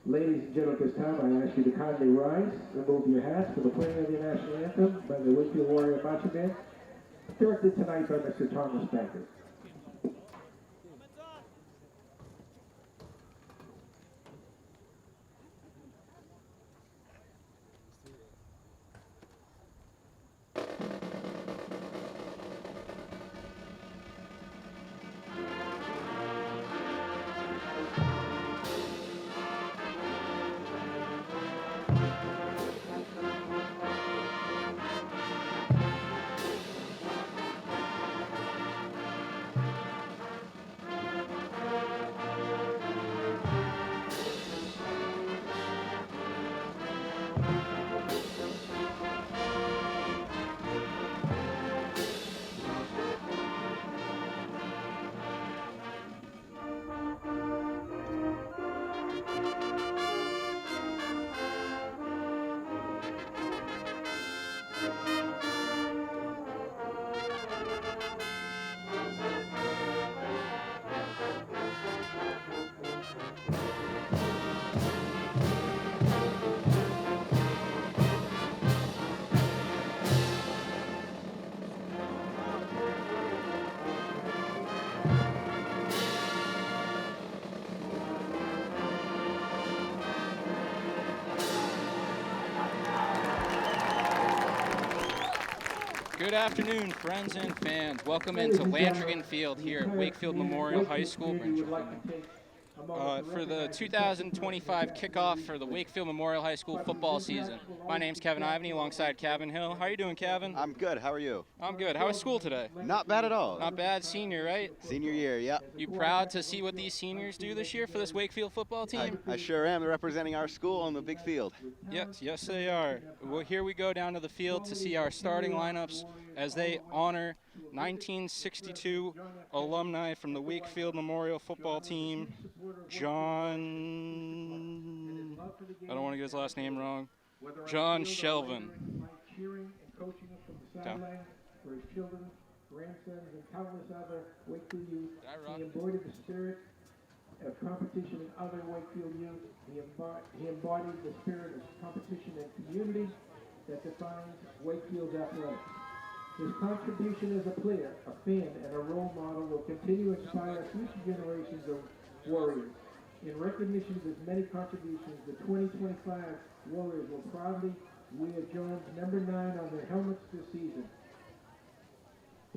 Ladies and gentlemen, at this time I ask you to kindly rise, remove your hats for the playing of the national anthem by the Wakefield Warrior Marching Band, directed tonight by Mr. Thomas Baker. Good afternoon, friends and fans. Welcome into Landrigan Field here at Wakefield Memorial High School. For the 2025 kickoff for the Wakefield Memorial High School football season. My name's Kevin Ivany alongside Kevin Hill. How are you doing, Kevin? I'm good. How are you? I'm good. How was school today? Not bad at all. Not bad. Senior, right? Senior year, yeah. You proud to see what these seniors do this year for this Wakefield football team? I sure am. They're representing our school on the big field. Yes, they are. Well, here we go down to the field to see our starting lineups as they honor 1962 alumni from the Wakefield Memorial football team, John, I don't want to get his last name wrong, John Shelvin. Down. For his children, grandsons, and countless other Wakefield youth, he embodied the spirit of competition in other Wakefield youth. He embodied the spirit of competition and community that defines Wakefield's athletics. His contribution as a player, a fan, and a role model will continue to inspire future generations of Warriors. In recognition of his many contributions, the 2025 Warriors will proudly wear John's number 9 on their helmets this season.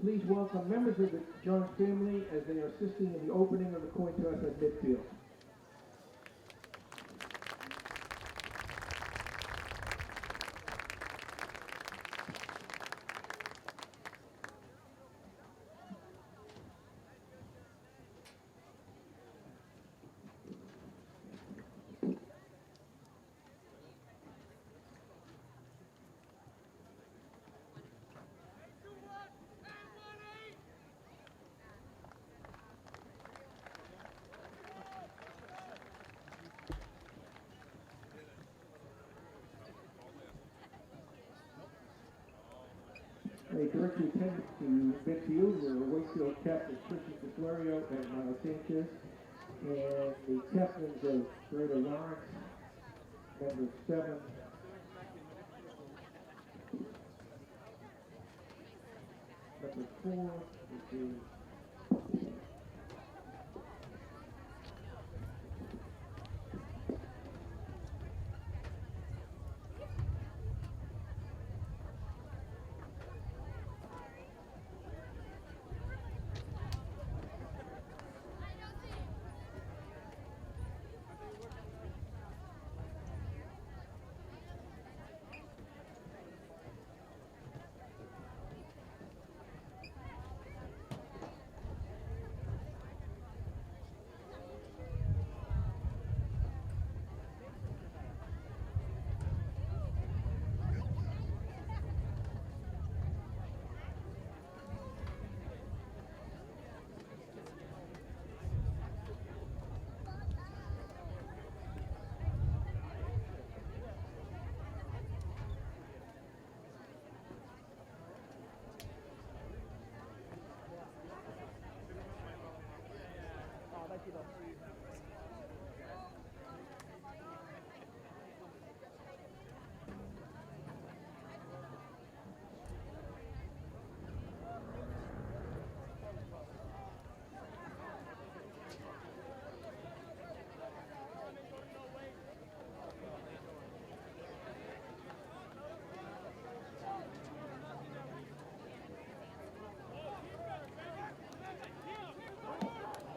Please welcome members of the Jones family as they are assisting in the opening of the coin toss at midfield. They direct your attention to midfield, where Wakefield captain Christian Florio and Miles Sanchez, and the captains of Greater Lawrence, number 7, number 4, which is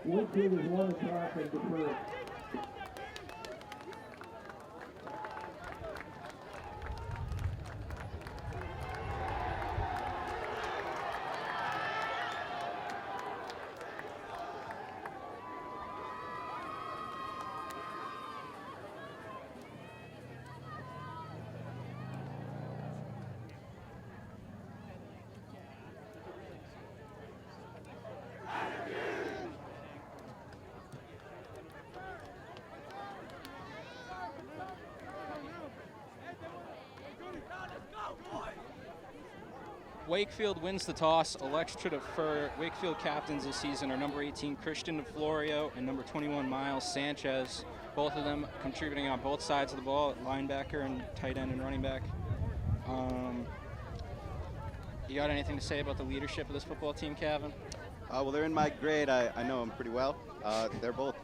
Wakefield has won the toss and deferred. Wakefield wins the toss, elects to defer. Wakefield captains this season are number 18, Christian DeFlorio, and number 21, Miles Sanchez. Both of them contributing on both sides of the ball, linebacker and tight end and running back. You got anything to say about the leadership of this football team, Kevin? Well, they're in my grade. I know them pretty well. They're both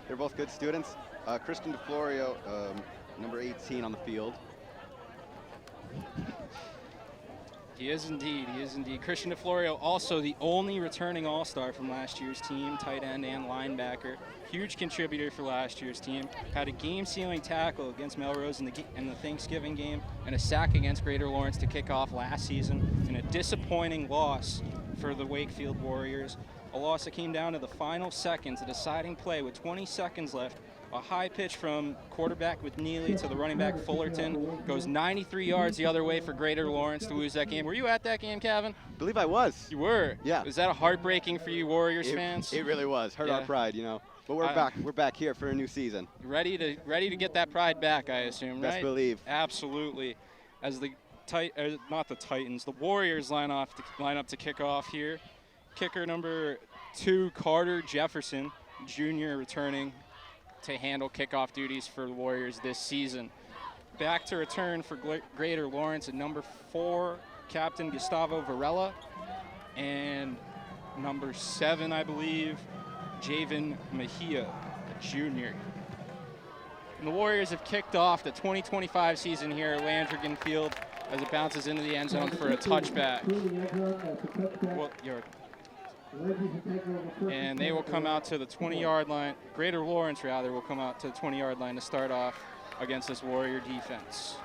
they're both good students. Christian DeFlorio, number 18 on the field. He is indeed. He is indeed. Christian DeFlorio, also the only returning All-Star from last year's team, tight end and linebacker. Huge contributor for last year's team. Had a game-sealing tackle against Melrose in the Thanksgiving game and a sack against Greater Lawrence to kick off last season. And a disappointing loss for the Wakefield Warriors. A loss that came down to the final seconds, a deciding play with 20 seconds left. A high pitch from quarterback with Neely to the running back Fullerton. Goes 93 yards the other way for Greater Lawrence to lose that game. Were you at that game, Kevin? I believe I was. You were? Yeah. Was that a heartbreaking for you Warriors fans? It really was. Hurt our pride, you know. But we're back. We're back here for a new season. Ready to get that pride back, I assume, right? Best believe. Absolutely. As the the Warriors line up to kick off here. Kicker number 2, Carter Jefferson, junior, returning to handle kickoff duties for the Warriors this season. Back to return for Greater Lawrence at number 4, Captain Gustavo Varela, and number 7, I believe, Javen Mejia, a junior. And the Warriors have kicked off the 2025 season here at Landrigan Field as it bounces into the end zone for a touchback. And they will come out to the 20-yard line. Greater Lawrence, rather, will come out to the 20-yard line to start off against this Warrior defense.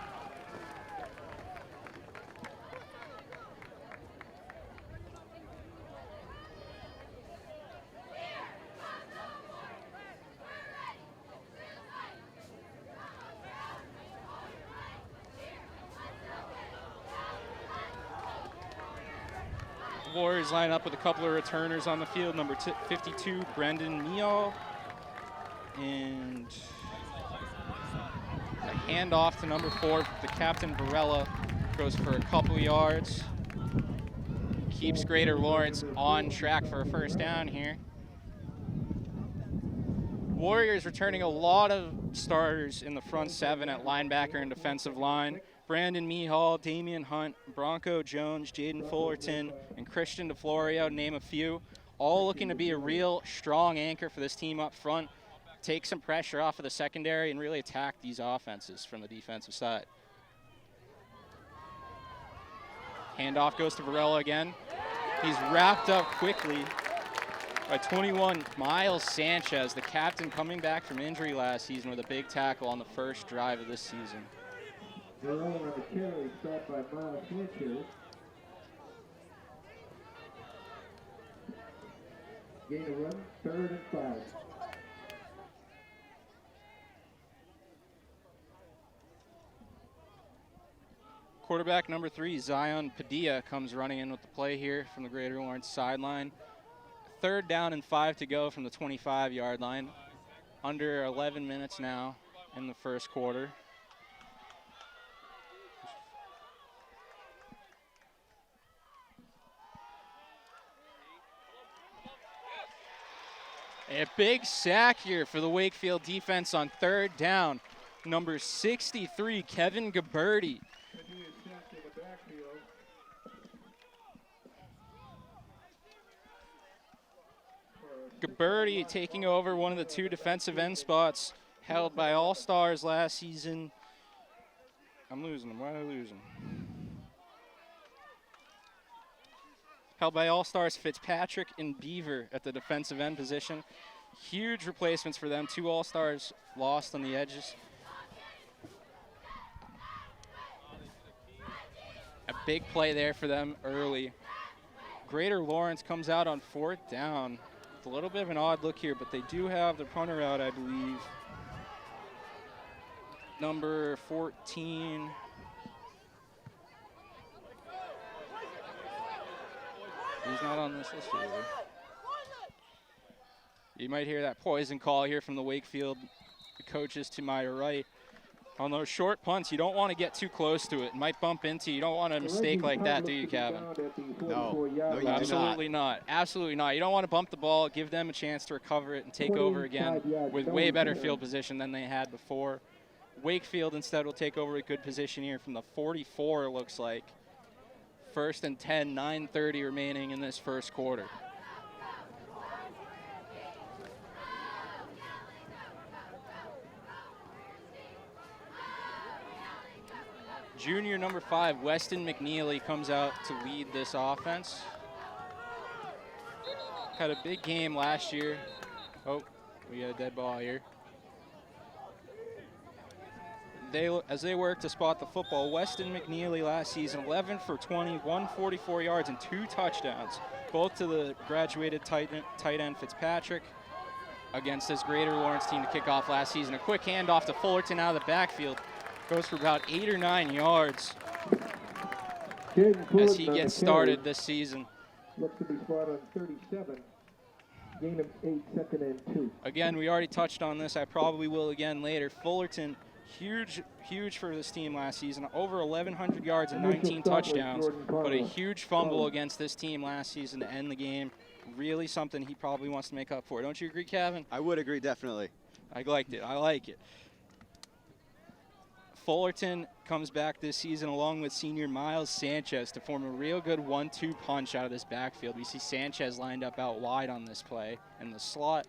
Warriors line up with a couple of returners on the field. Number 52, Brendan Meal. And a handoff to number 4, the captain Varela. Goes for a couple of yards. Keeps Greater Lawrence on track for a first down here. Warriors returning a lot of starters in the front 7 at linebacker and defensive line. Brandon Mehall, Damian Hunt, Bronco Jones, Jaden Fullerton, and Christian DeFlorio, name a few. All looking to be a real strong anchor for this team up front. Take some pressure off of the secondary and really attack these offenses from the defensive side. Handoff goes to Varela again. He's wrapped up quickly by 21, Miles Sanchez, the captain coming back from injury last season with a big tackle on the first drive of this season. Varela on the carry, start by Miles Sanchez. Gain a run, 3rd and 5. Quarterback number 3, Zion Padilla, comes running in with the play here from the Greater Lawrence sideline. 3rd down and 5 to go from the 25-yard line. Under 11 minutes now in the first quarter. A big sack here for the Wakefield defense on 3rd down. Number 63, Kevin Gaberti. Gaberti taking over one of the 2 defensive end spots held by All-Stars last season. I'm losing them. Why am I losing? held by All-Stars Fitzpatrick and Beaver at the defensive end position. Huge replacements for them. 2 All-Stars lost on the edges. A big play there for them early. Greater Lawrence comes out on 4th down. It's a little bit of an odd look here, but they do have the punter out, I believe. Number 14. He's not on this list either. You might hear that poison call here from the Wakefield coaches to my right. On those short punts, you don't want to get too close to it. It might bump into you. You don't want a mistake like that, do you, Kevin? No, you absolutely not. Absolutely not. You don't want to bump the ball, give them a chance to recover it and take over again with way better field position than they had before. Wakefield instead will take over a good position here from the 44, it looks like. 1st and 10, 9:30 remaining in this first quarter. Junior number 5, Weston McNeely, comes out to lead this offense. Had a big game last year. Oh, we got a dead ball here. As they work to spot the football, Weston McNeely last season, 11 for 20, 144 yards and 2 touchdowns, both to the graduated tight end Fitzpatrick against this Greater Lawrence team to kick off last season. A quick handoff to Fullerton out of the backfield. Goes for about 8 or 9 yards as he gets started this season. Looks to be spot on 37. Gain of 8, 2nd and 2. Again, we already touched on this. I probably will again later. Fullerton, huge for this team last season. Over 1,100 yards and 19 touchdowns, but a huge fumble against this team last season to end the game. Really something he probably wants to make up for. Don't you agree, Kevin? I would agree, definitely. I liked it. I like it. Fullerton comes back this season along with senior Miles Sanchez to form a real good 1-2 punch out of this backfield. We see Sanchez lined up out wide on this play, and the slot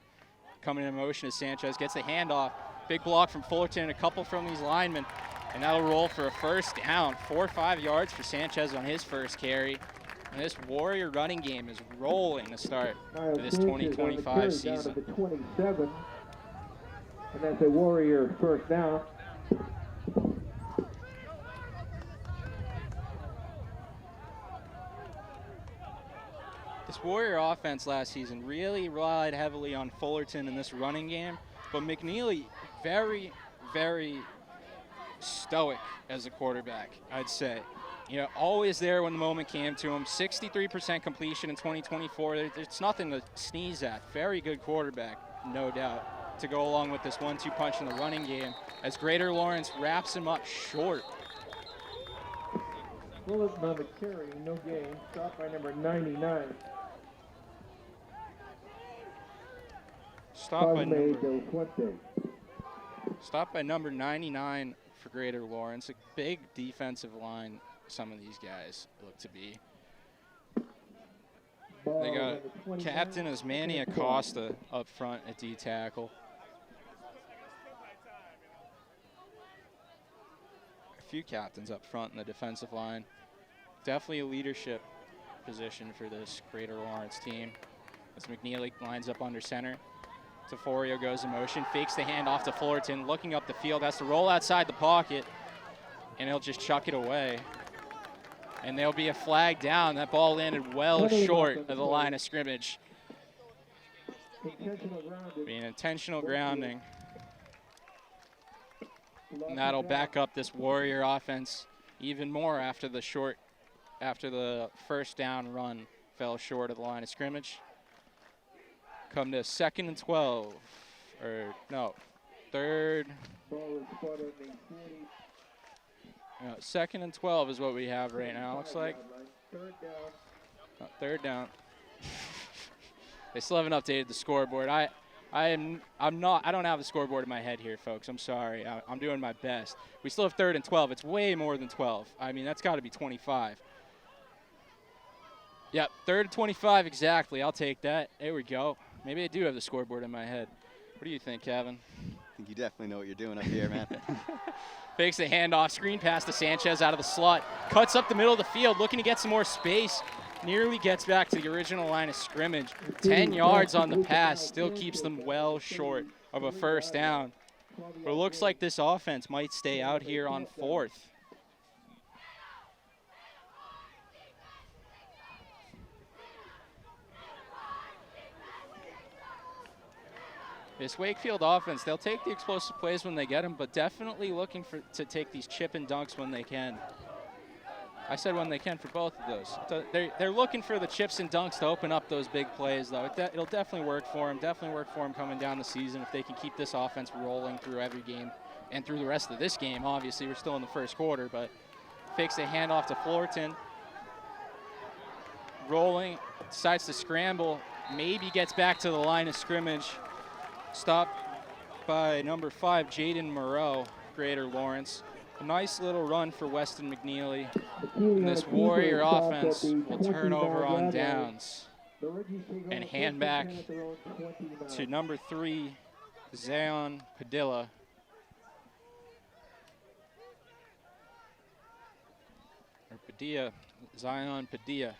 coming in motion as Sanchez gets the handoff. Big block from Fullerton and a couple from these linemen, and that'll roll for a 1st down. 4 or 5 yards for Sanchez on his first carry. And this Warrior running game is rolling to start this 2025 season. Down to the 27, and that's a Warrior 1st down. This Warrior offense last season really relied heavily on Fullerton in this running game, but McNeely very, very stoic as a quarterback, I'd say. You know, always there when the moment came to him. 63% completion in 2024. It's nothing to sneeze at. Very good quarterback, no doubt, to go along with this 1-2 punch in the running game as Greater Lawrence wraps him up short. Fullerton on the carry, no gain. Stopped by number 99. Stopped by number 99 for Greater Lawrence. A big defensive line, some of these guys look to be. They got captain as Manny Acosta up front at D tackle. A few captains up front in the defensive line. Definitely a leadership position for this Greater Lawrence team. As McNeely lines up under center. Taforio goes in motion, fakes the handoff to Fullerton, looking up the field, has to roll outside the pocket, and he'll just chuck it away. And there'll be a flag down. That ball landed well short of the line of scrimmage. Being intentional grounding. And that'll back up this Warrior offense even more after the 1st down run fell short of the line of scrimmage. Come to 2nd and 12, or no, 3rd. Ball is spotted on the 40. 2nd and 12 is what we have right now. Looks like 3rd down. 3rd down. They still haven't updated the scoreboard. I don't have the scoreboard in my head here, folks. I'm sorry. I'm doing my best. We still have 3rd and 12. It's way more than 12. I mean, that's got to be 25. Yep, 3rd and 25 exactly. I'll take that. There we go. Maybe I do have the scoreboard in my head. What do you think, Kevin? I think you definitely know what you're doing up here, man. Fakes the handoff, screen pass to Sanchez out of the slot. Cuts up the middle of the field, looking to get some more space. nearly gets back to the original line of scrimmage. 10 yards on the pass, still keeps them well short of a first down. But it looks like this offense might stay out here on 4th. This Wakefield offense, they'll take the explosive plays when they get them, but definitely looking to take these chip and dunks when they can. I said when they can for both of those. So they're looking for the chips and dunks to open up those big plays, though. It'll definitely work for them, coming down the season if they can keep this offense rolling through every game and through the rest of this game. Obviously, we're still in the first quarter, but fakes a handoff to Fullerton. Rolling, decides to scramble, maybe gets back to the line of scrimmage. Stopped by number 5, Jaden Moreau, Greater Lawrence. A nice little run for Weston McNeely. And this Warrior offense will turn over on downs and hand back to number 3, Zion Padilla. Or Padilla, Zion Padilla.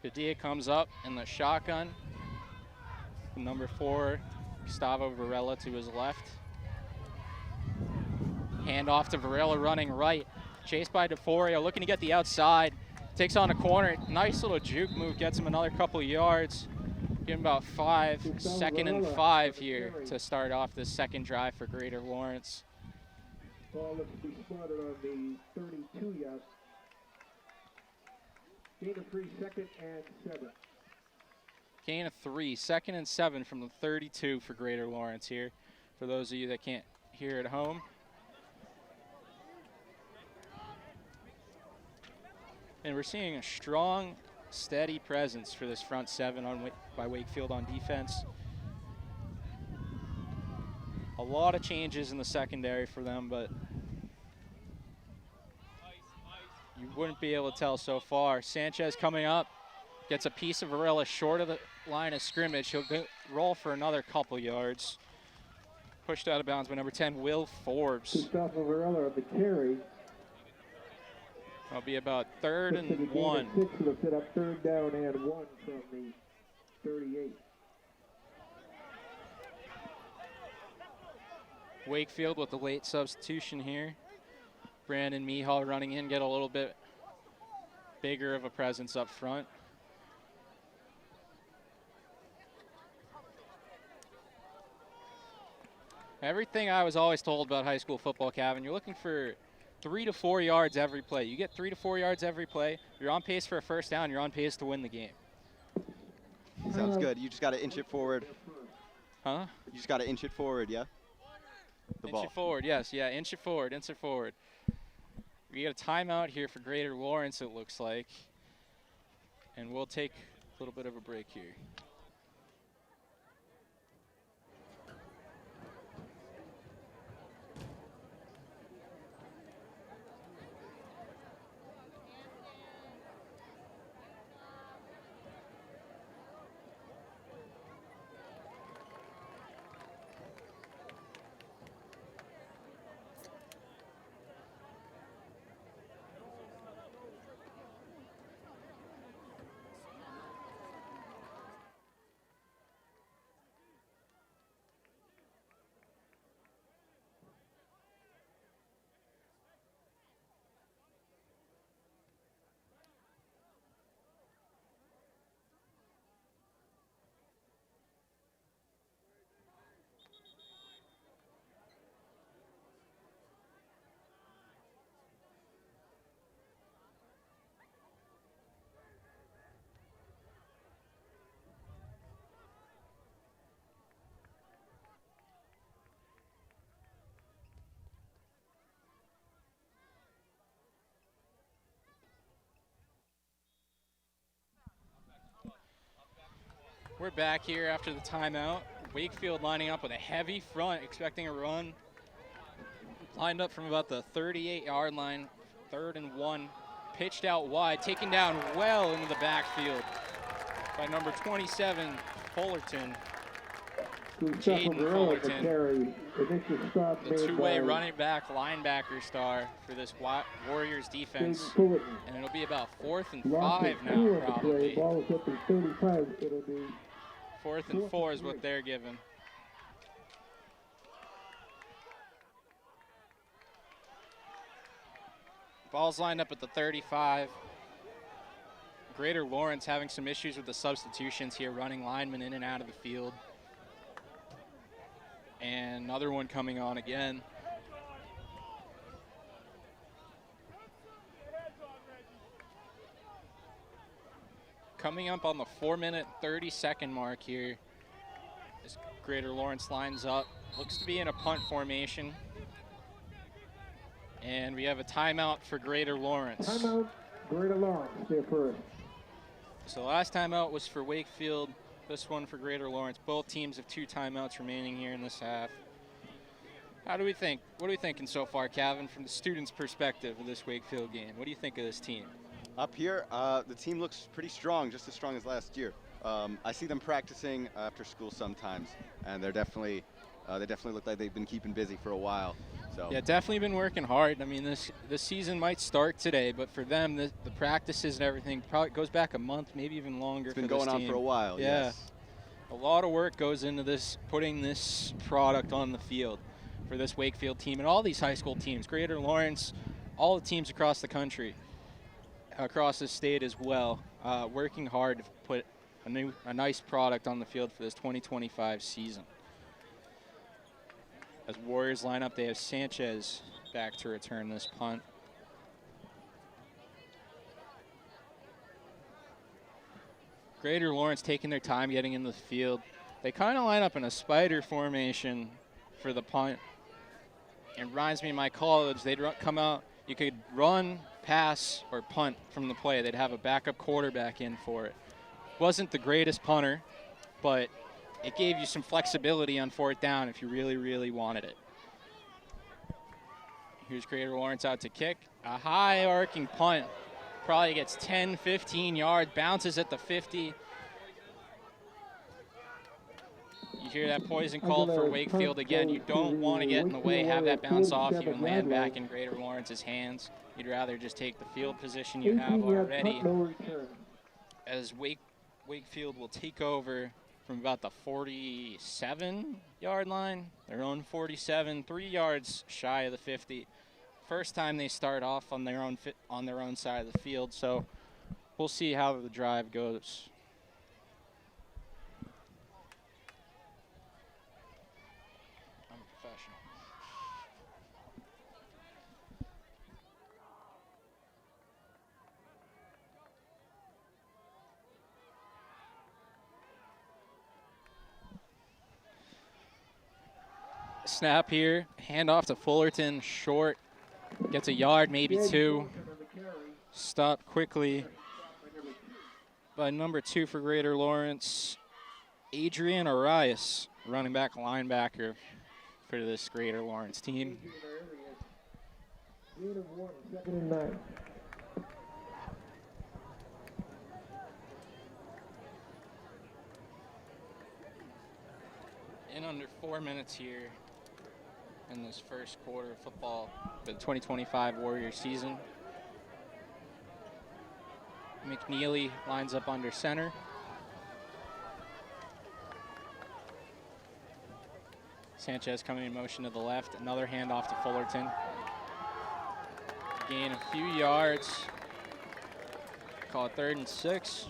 Padilla comes up in the shotgun. Number 4, Gustavo Varela to his left. Hand off to Varela running right. Chased by DeForio, looking to get the outside. Takes on a corner. Nice little juke move, gets him another couple yards. Give him about 5. 2nd and 5 here to start off this second drive for Greater Lawrence. Ball looks to be spotted on the 32-yard. Gain of 3, 2nd and 7. Gain of 3, 2nd and 7 from the 32 for Greater Lawrence here. For those of you that can't hear at home. And we're seeing a strong, steady presence for this front 7 by Wakefield on defense. A lot of changes in the secondary for them, but you wouldn't be able to tell so far. Sanchez coming up, gets a piece of Varela short of the line of scrimmage. He'll roll for another couple yards. Pushed out of bounds by number 10, Will Forbes. Gustavo Varela of the carry. It'll be about 3rd and 1. 6 will set up 3rd down and 1 from the 38. Wakefield with the late substitution here. Brandon Mihal running in, get a little bit bigger of a presence up front. Everything I was always told about high school football, Kevin, you're looking for 3 to 4 yards every play. You get 3 to 4 yards every play, you're on pace for a first down, you're on pace to win the game. Sounds good. You just got to inch it forward. Huh? You just got to inch it forward, yeah? Inch it forward, yes. Yeah, inch it forward, inch it forward. We got a timeout here for Greater Lawrence, it looks like. And we'll take a little bit of a break here. We're back here after the timeout. Wakefield lining up with a heavy front, expecting a run. Lined up from about the 38-yard line, 3rd and 1. Pitched out wide, taken down well into the backfield by number 27, Fullerton. Jaden Fullerton, Initial stop the made two-way by running back linebacker star for this Warriors defense. Jaden Fullerton. And it'll be about 4th and Loss 5 of now, 2 on the play. probably. Ball is up to 35. It'll be 4th and 4 is what they're given. Ball's lined up at the 35. Greater Lawrence having some issues with the substitutions here, running linemen in and out of the field. And another one coming on again. Coming up on the 4-minute, 30-second mark here. As Greater Lawrence lines up. Looks to be in a punt formation. And we have a timeout for Greater Lawrence. Timeout, Greater Lawrence, there first. So the last timeout was for Wakefield, this one for Greater Lawrence. Both teams have 2 timeouts remaining here in this half. How do we think? What are we thinking so far, Calvin, from the students' perspective of this Wakefield game? What do you think of this team? Up here, the team looks pretty strong, just as strong as last year. I see them practicing after school sometimes, and they definitely look like they've been keeping busy for a while. So. Yeah, definitely been working hard. I mean, this season might start today, but for them, the practices and everything probably goes back a month, maybe even longer. It's been for this going on team. for a while. Yeah, yes. A lot of work goes into this, putting this product on the field for this Wakefield team and all these high school teams, Greater Lawrence, all the teams across the country, across the state as well, working hard to put a nice product on the field for this 2025 season. As Warriors line up, they have Sanchez back to return this punt. Greater Lawrence taking their time getting into the field. They kind of line up in a spider formation for the punt. It reminds me of my college. They'd come out, you could run, pass, or punt from the play. They'd have a backup quarterback in for it. Wasn't the greatest punter, but it gave you some flexibility on 4th down if you really, really wanted it. Here's Greater Lawrence out to kick. A high arcing punt. Probably gets 10, 15 yards, bounces at the 50. You hear that poison call for Wakefield again. You don't want to get in the way, have that bounce off you and land back in Greater Lawrence's hands. You'd rather just take the field position you have already. As Wakefield will take over from about the 47-yard line, their own 47, 3 yards shy of the 50. First time they start off on their own side of the field, so we'll see how the drive goes. I'm a professional. Snap here, handoff to Fullerton, short, gets a yard, maybe 2. Stopped quickly by number 2 for Greater Lawrence, Adrian Arias, running back linebacker for this Greater Lawrence team. In under 4 minutes here in this first quarter of football for the 2025 Warriors season. McNeely lines up under center. Sanchez coming in motion to the left. Another handoff to Fullerton. Gain a few yards. Call it 3rd and 6.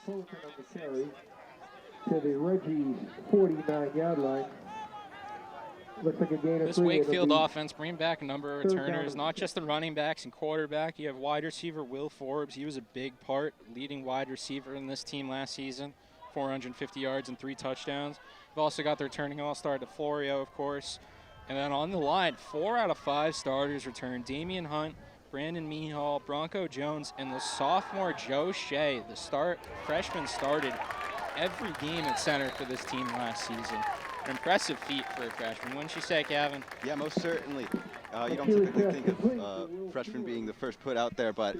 Fullerton on the carry to the Reggie's 49-yard line. Looks like a gain of 3. This Wakefield offense bringing back a number of returners, not just the running backs and quarterback. You have wide receiver Will Forbes. He was a big part, leading wide receiver in this team last season. 450 yards and 3 touchdowns. We've also got the returning all-star DeFlorio, of course. And then on the line, 4 out of 5 starters return. Damian Hunt, Brandon Mehall, Bronco Jones, and the sophomore Joe Shea. The freshman started every game at center for this team last season. An impressive feat for a freshman, wouldn't you say, Kevin? Yeah, most certainly. You don't typically think of freshmen being the first put out there, but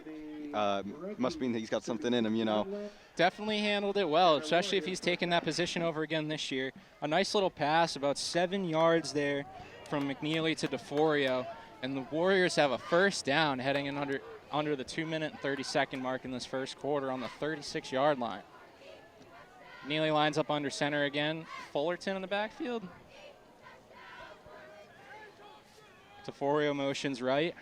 Must mean that he's got something in him, you know. Definitely handled it well, especially if he's taken that position over again this year. A nice little pass, about 7 yards there from McNeely to DeFlorio, and the Warriors have a first down heading in under the 2-minute and 30-second mark in this first quarter on the 36-yard line. McNeely lines up under center again. Fullerton in the backfield. DeFlorio motions right.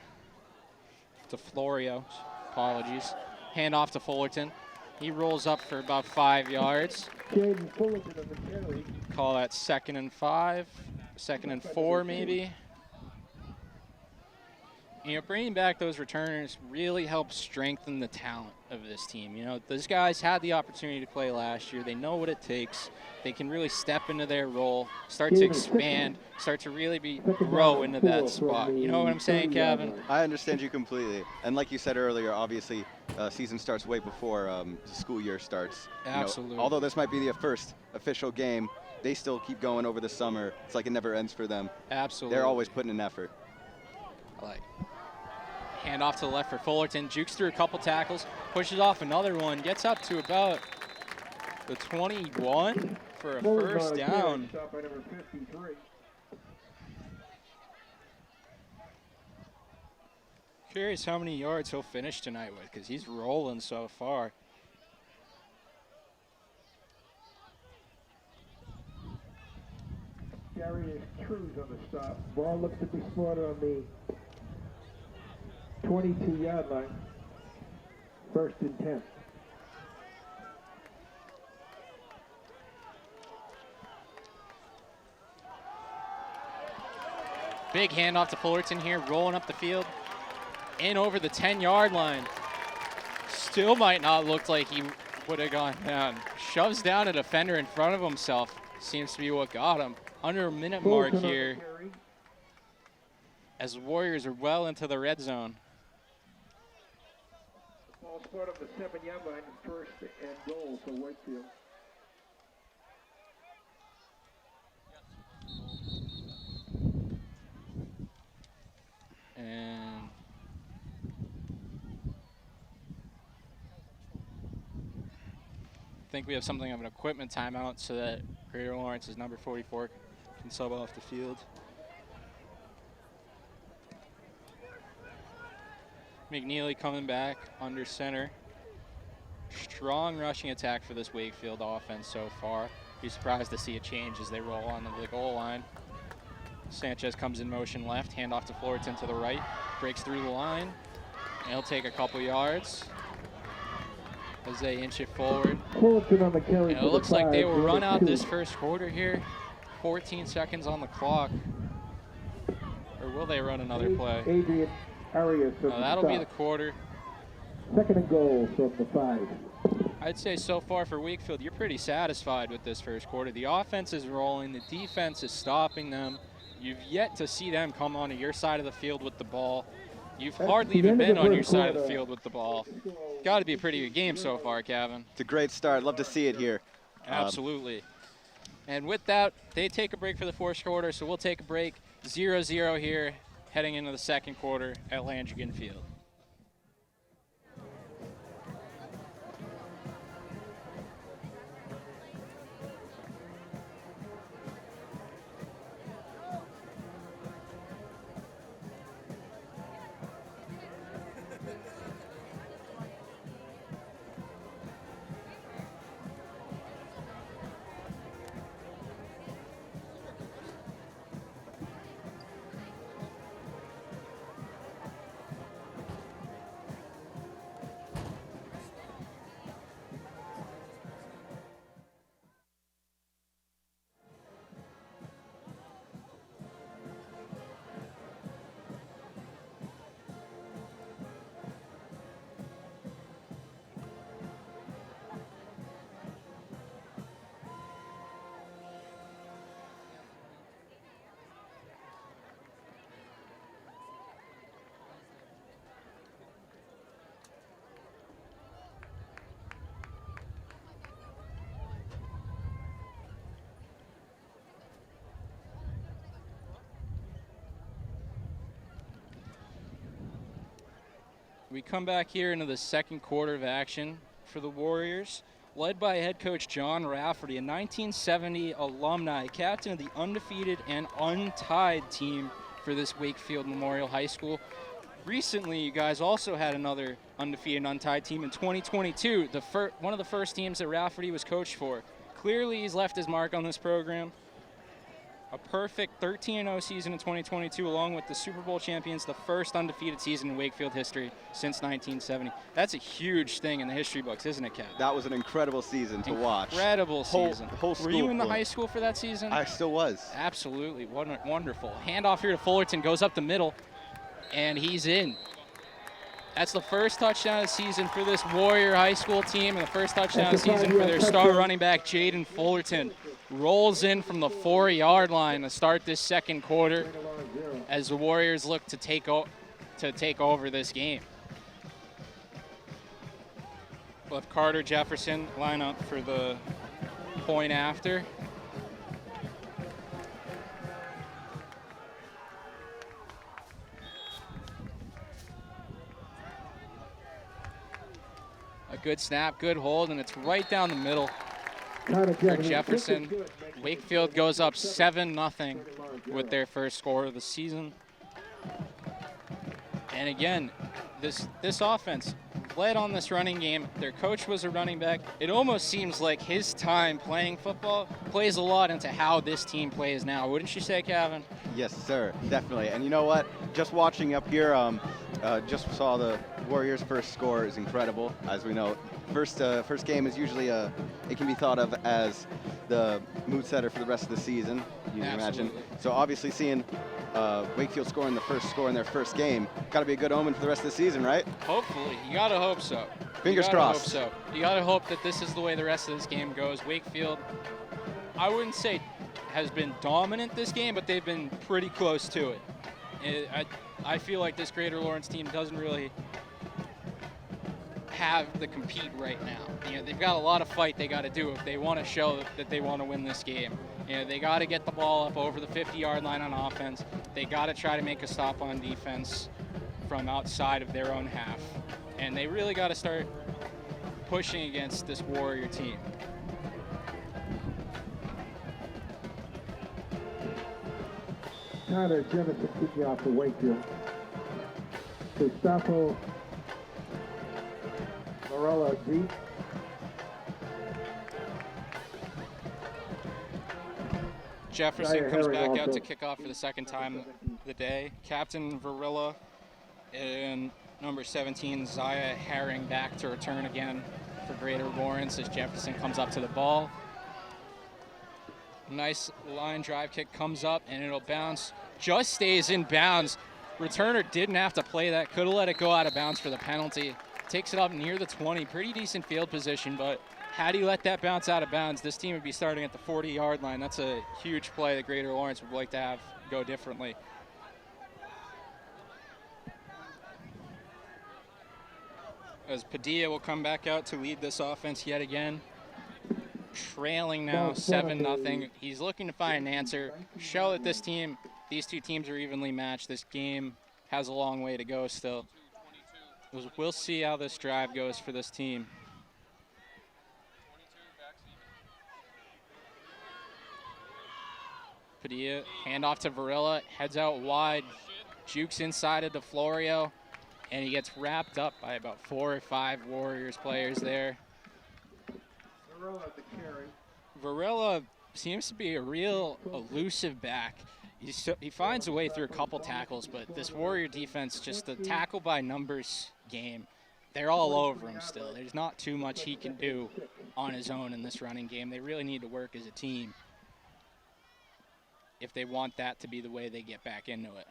DeFlorio, apologies. Hand off to Fullerton. He rolls up for about 5 yards. Call that 2nd and 5, 2nd and 4 maybe. You know, bringing back those returners really helps strengthen the talent of this team. You know, those guys had the opportunity to play last year. They know what it takes. They can really step into their role, start to expand, start to really grow into that spot. You know what I'm saying, Kevin? I understand you completely. And like you said earlier, obviously, season starts way before the school year starts. Absolutely. You know, although this might be the first official game, they still keep going over the summer. It's like it never ends for them. Absolutely. They're always putting in effort. I like it. Hand off to the left for Fullerton. Jukes through a couple tackles, pushes off another one, gets up to about the 21 for a first down. Curious how many yards he'll finish tonight with, because he's rolling so far. Darius Cruz on the stop. Ball looks to be spotted on the 22-yard line. 1st and 10. Big handoff to Fullerton here, rolling up the field. In over the 10-yard line. Still might not look like he would have gone down. Shoves down a defender in front of himself. Seems to be what got him. Under a minute mark here. As the Warriors are well into the red zone. Ball spot on the 7-yard line, 1st and goal for Wakefield. And I think we have something of an equipment timeout so that Greater Lawrence's number 44 can sub off the field. McNeely coming back under center. Strong rushing attack for this Wakefield offense so far. Be surprised to see a change as they roll onto the goal line. Sanchez comes in motion left, handoff to Fullerton to the right, breaks through the line, and he'll take a couple yards as they inch it forward. Fullerton on the carry. And it looks like they will run out this first quarter here. 14 seconds on the clock. Or will they run another play? Adrian Arias. No, that'll be the quarter. 2nd and goal from the 5. I'd say so far for Wakefield, you're pretty satisfied with this first quarter. The offense is rolling, the defense is stopping them. You've yet to see them come onto your side of the field with the ball. You've hardly even been on your side of the field with the ball. Got to be a pretty good game so far, Kevin. It's a great start. Love to see it here. Absolutely. And with that, they take a break for the fourth quarter, so we'll take a break. 0-0 here, heading into the second quarter at Landrigan Field. We come back here into the second quarter of action for the Warriors, led by head coach John Rafferty, a 1970 alumni, captain of the undefeated and untied team for this Wakefield Memorial High School. Recently, you guys also had another undefeated and untied team in 2022, one of the first teams that Rafferty was coached for. Clearly, he's left his mark on this program. A perfect 13-0 season in 2022, along with the Super Bowl champions, the first undefeated season in Wakefield history since 1970. That's a huge thing in the history books, isn't it, Kat? That was an incredible season to watch. Incredible season. Whole Were you in the high school for that season? I still was. Absolutely. Wonderful. Handoff here to Fullerton, goes up the middle, and he's in. That's the first touchdown of the season for this Warrior High School team, and the first touchdown of the season for their star running back, Jaden Fullerton. Rolls in from the 4-yard line to start this second quarter as the Warriors look to take over this game. We'll have Carter Jefferson line up for the point after. A good snap, good hold, and it's right down the middle for Jefferson. Wakefield goes up 7-0 with their first score of the season. And again, this offense led on this running game. Their coach was a running back. It almost seems like his time playing football plays a lot into how this team plays now. Wouldn't you say, Kevin? Yes, sir, definitely. And you know what? Just watching up here, just saw the Warriors' first score is incredible. As we know, first game is usually it can be thought of as the mood setter for the rest of the season. You can imagine. So obviously, seeing Wakefield scoring the first score in their first game, got to be a good omen for the rest of the season, right? Hopefully, you gotta hope so. Fingers crossed. Hope so. You gotta hope that this is the way the rest of this game goes. Wakefield, I wouldn't say has been dominant this game, but they've been pretty close to it. I feel like this Greater Lawrence team doesn't really have the compete right now. You know, they've got a lot of fight they got to do if they want to show that they want to win this game. You know, they got to get the ball up over the 50-yard line on offense. They got to try to make a stop on defense from outside of their own half. And they really got to start pushing against this Warrior team. Tyler Jefferson kicking off for Wakefield. Gustavo Morella deep. Jefferson comes back out to kick off for the second time of the day. Captain Varilla and number 17, Zaya Herring, back to return again for Greater Lawrence as Jefferson comes up to the ball. Nice line drive kick comes up and it'll bounce. Just stays in bounds. Returner didn't have to play that. Could have let it go out of bounds for the penalty. Takes it up near the 20. Pretty decent field position, but had he let that bounce out of bounds, this team would be starting at the 40-yard line. That's a huge play that Greater Lawrence would like to have go differently. As Padilla will come back out to lead this offense yet again. Trailing now 7-0. He's looking to find an answer, show that these two teams are evenly matched. This game has a long way to go still. We'll see how this drive goes for this team. Padilla, handoff to Varilla, heads out wide, jukes inside of DeFlorio, and he gets wrapped up by about 4 or 5 Warriors players there. Varilla seems to be a real elusive back. He finds a way through a couple tackles, but this Warrior defense, just the tackle by numbers game, they're all over him still. There's not too much he can do on his own in this running game. They really need to work as a team if they want that to be the way they get back into it.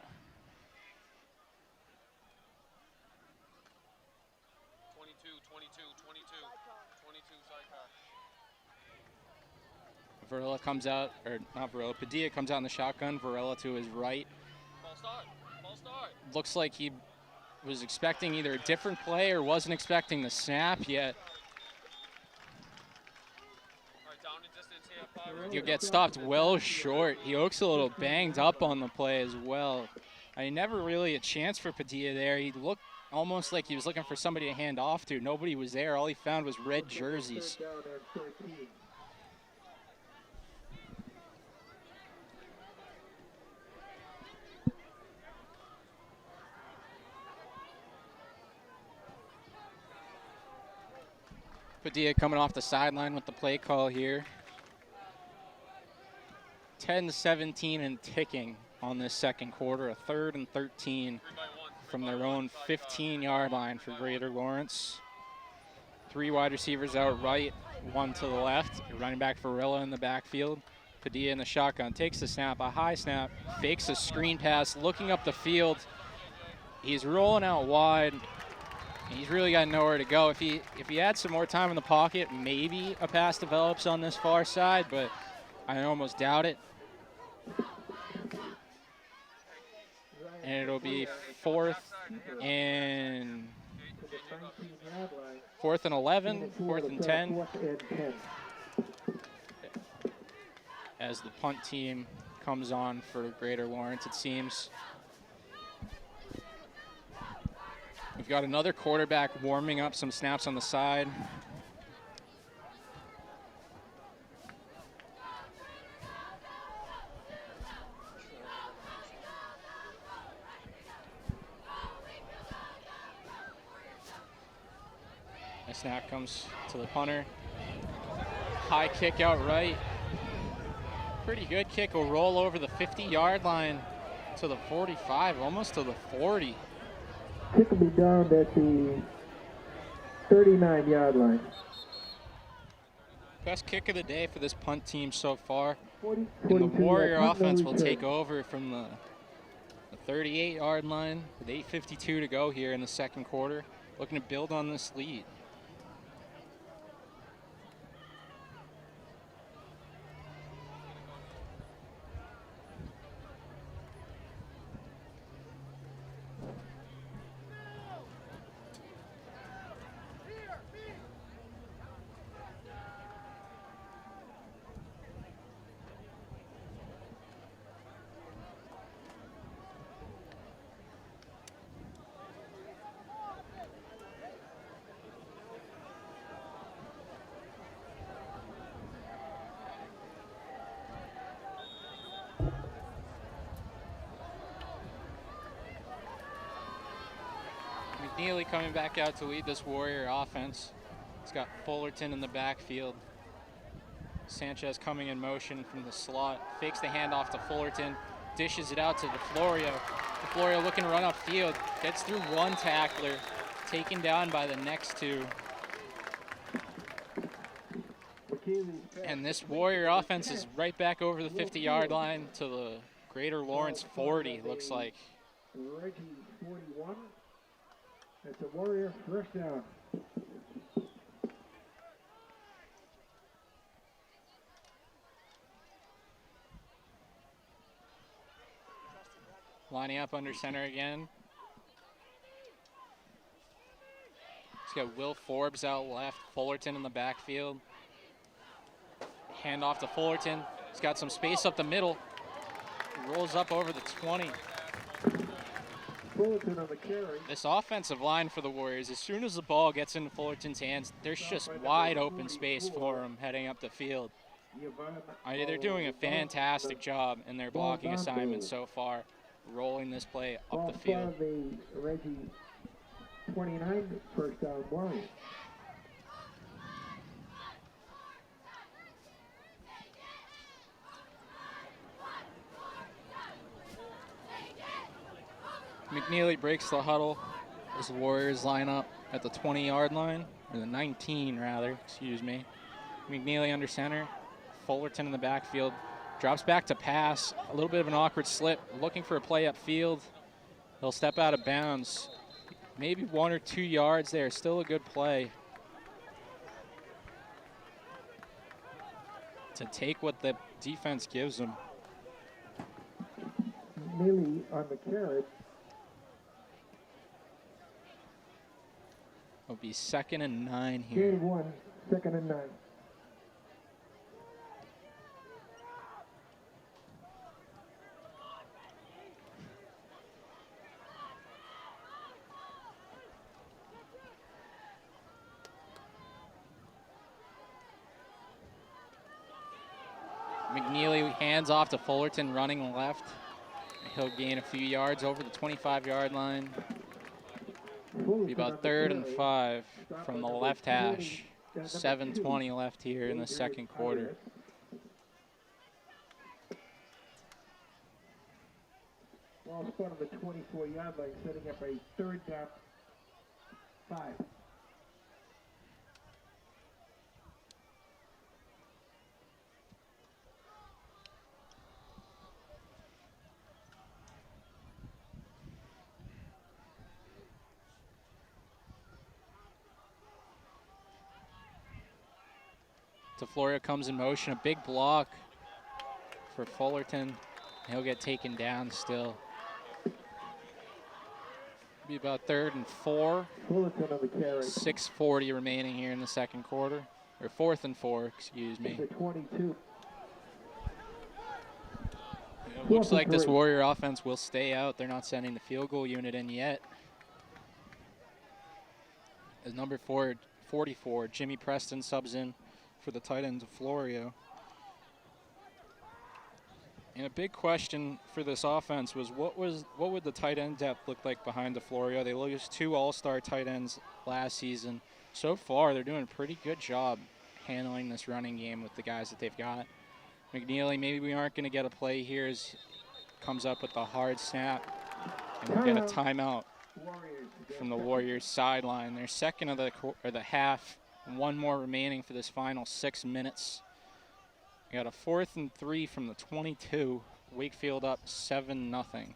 22, Sarkar. Varela comes out, or not Varela, Padilla comes out in the shotgun. Varela to his right. Ball start. Looks like he was expecting either a different play or wasn't expecting the snap yet. All right, down the distance here. He'll get stopped well short. He looks a little banged up on the play as well. I mean, never really a chance for Padilla there. He looked almost like he was looking for somebody to hand off to. Nobody was there. All he found was red jerseys. Third down and 13. Padilla coming off the sideline with the play call here. 10-17 and ticking on this second quarter. A 3rd and 13 from their own 15-yard line for Greater Lawrence. 3 wide receivers out right, 1 to the left. Running back Varela in the backfield. Padilla in the shotgun, takes the snap, a high snap, fakes a screen pass, looking up the field. He's rolling out wide. He's really got nowhere to go. If he had some more time in the pocket, maybe a pass develops on this far side, but I almost doubt it. And it'll be 4th and 11, 4th and 10. As the punt team comes on for Greater Lawrence, it seems. We've got another quarterback warming up some snaps on the side. A snap comes to the punter. High kick out right. Pretty good kick. Will roll over the 50-yard line to the 45, almost to the 40. Kick will be down at the 39-yard line. Best kick of the day for this punt team so far. 40, And the 42, Warrior punt, no offense will return. take over from the 38-yard line with 8:52 to go here in the second quarter. Looking to build on this lead. McNeely coming back out to lead this Warrior offense. He's got Fullerton in the backfield. Sanchez coming in motion from the slot. Fakes the handoff to Fullerton. Dishes it out to DeFlorio. DeFlorio looking to run upfield. Gets through one tackler. Taken down by the next 2. And this Warrior offense is right back over the 50-yard line to the Greater Lawrence 40, looks like. Reggie 41. That's a Warrior first down. Lining up under center again. He's got Will Forbes out left, Fullerton in the backfield. Hand off to Fullerton. He's got some space up the middle. Rolls up over the 20. Fullerton on the carry. This offensive line for the Warriors, as soon as the ball gets into Fullerton's hands, there's just wide open space for him heading up the field. They're doing a fantastic job in their blocking assignments so far, rolling this play up the field. The Reggie 29 first down Warrior. McNeely breaks the huddle as the Warriors line up at the 20-yard line, or the 19 rather, excuse me. McNeely under center, Fullerton in the backfield, drops back to pass, a little bit of an awkward slip, looking for a play upfield. He'll step out of bounds, maybe 1 or 2 yards there, still a good play. To take what the defense gives him. McNeely on the carry. It'll be 2nd and 9 here. Gain 1, 2nd and 9. McNeely hands off to Fullerton running left. He'll gain a few yards over the 25-yard line. Be about 3rd and 5 from the left hash. 7:20 left here in the second quarter. Ball start on the 24-yard line, setting up a 3rd down 5. DeFlorio comes in motion, a big block for Fullerton. He'll get taken down still. Be about 3rd and 4. Fullerton on the carry. 6:40 remaining here in the second quarter, or 4th and 4, excuse me. The 22. It looks like this Warrior offense will stay out. They're not sending the field goal unit in yet. As number 44, Jimmy Preston subs in for the tight end DeFlorio. And a big question for this offense was what would the tight end depth look like behind DeFlorio? They lost 2 all-star tight ends last season. So far, they're doing a pretty good job handling this running game with the guys that they've got. McNeely, maybe we aren't going to get a play here as comes up with the hard snap. And we'll get a timeout from the Warriors sideline. They're second of the half. 1 more remaining for this final 6 minutes. We got a 4th and 3 from the 22. Wakefield up 7-0.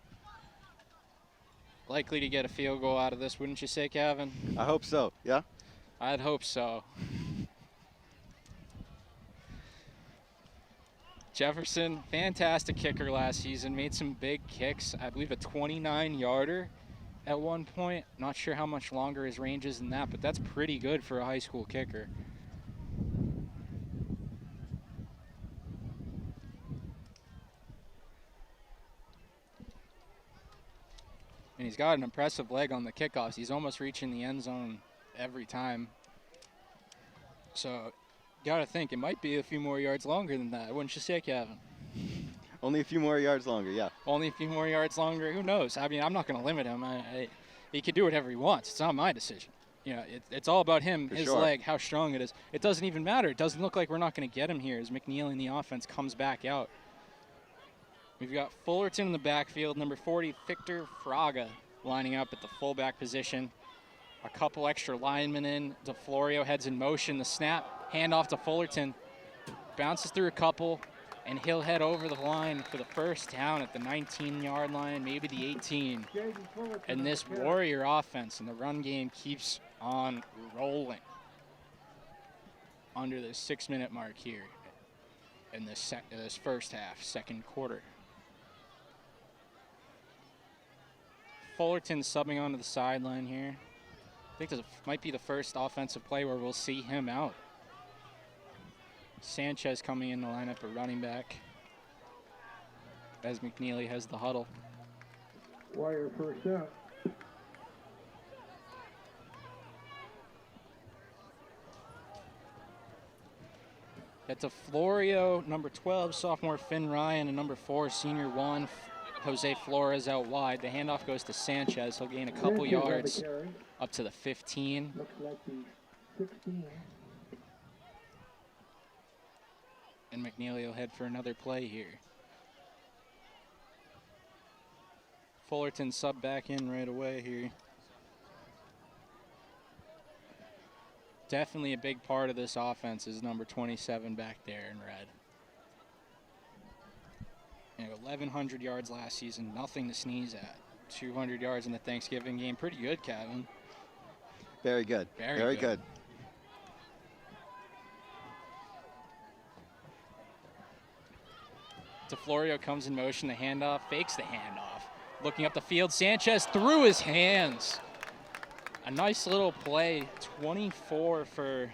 Likely to get a field goal out of this, wouldn't you say, Kevin? I hope so, yeah? I'd hope so. Jefferson, fantastic kicker last season, made some big kicks. I believe a 29-yarder at one point. Not sure how much longer his range is than that, but that's pretty good for a high school kicker. And he's got an impressive leg on the kickoffs. He's almost reaching the end zone every time. So, gotta think it might be a few more yards longer than that, wouldn't you say, Kevin? Only a few more yards longer, yeah. Only a few more yards longer. Who knows? I mean, I'm not going to limit him. He can do whatever he wants. It's not my decision. You know, it's all about him, For his sure. leg, how strong it is. It doesn't even matter. It doesn't look like we're not going to get him here as McNeely in the offense comes back out. We've got Fullerton in the backfield, number 40, Victor Fraga, lining up at the fullback position. A couple extra linemen in. DeFlorio heads in motion. The snap, handoff to Fullerton. Bounces through a couple, and he'll head over the line for the first down at the 19-yard line, maybe the 18. And this Warrior offense and the run game keeps on rolling under the 6-minute mark here in this first half, second quarter. Fullerton subbing onto the sideline here. I think this might be the first offensive play where we'll see him out. Sanchez coming in the lineup at running back as McNeely has the huddle. Warrior first down. At DeFlorio, number 12, sophomore Finn Ryan, and number 4, senior 1, Jose Flores out wide. The handoff goes to Sanchez. He'll gain a couple yards up to the 15. Looks like the 16. And McNeely will head for another play here. Fullerton sub back in right away here. Definitely a big part of this offense is number 27 back there in red. You know, 1,100 yards last season, nothing to sneeze at. 200 yards in the Thanksgiving game, pretty good, Kevin. Very good. Very good. DeFlorio comes in motion, the handoff, fakes the handoff. Looking up the field, Sanchez through his hands. A nice little play, 24 for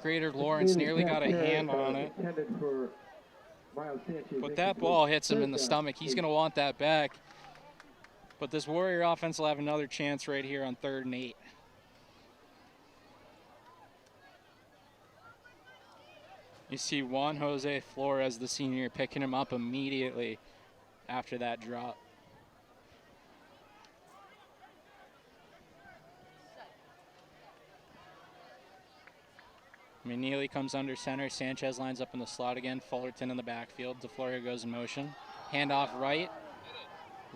Greater Lawrence, nearly got a hand on it. But that ball hits him in the stomach. He's going to want that back. But this Warrior offense will have another chance right here on 3rd and 8. You see Juan Jose Flores, the senior, picking him up immediately after that drop. McNeely comes under center. Sanchez lines up in the slot again. Fullerton in the backfield. DeFlorio goes in motion. Handoff right.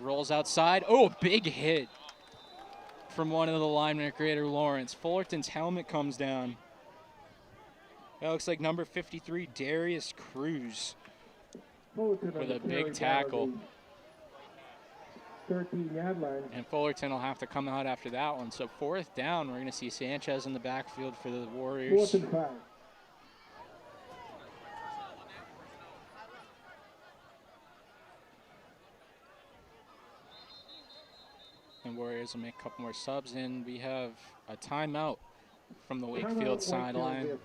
Rolls outside. Oh, big hit from one of the linemen, Creator Lawrence. Fullerton's helmet comes down. That looks like number 53, Darius Cruz, with a big tackle. 13-yard line. And Fullerton will have to come out after that one. So 4th down, we're going to see Sanchez in the backfield for the Warriors. 4th and 5. And Warriors will make a couple more subs in. We have a timeout from the Wakefield sideline.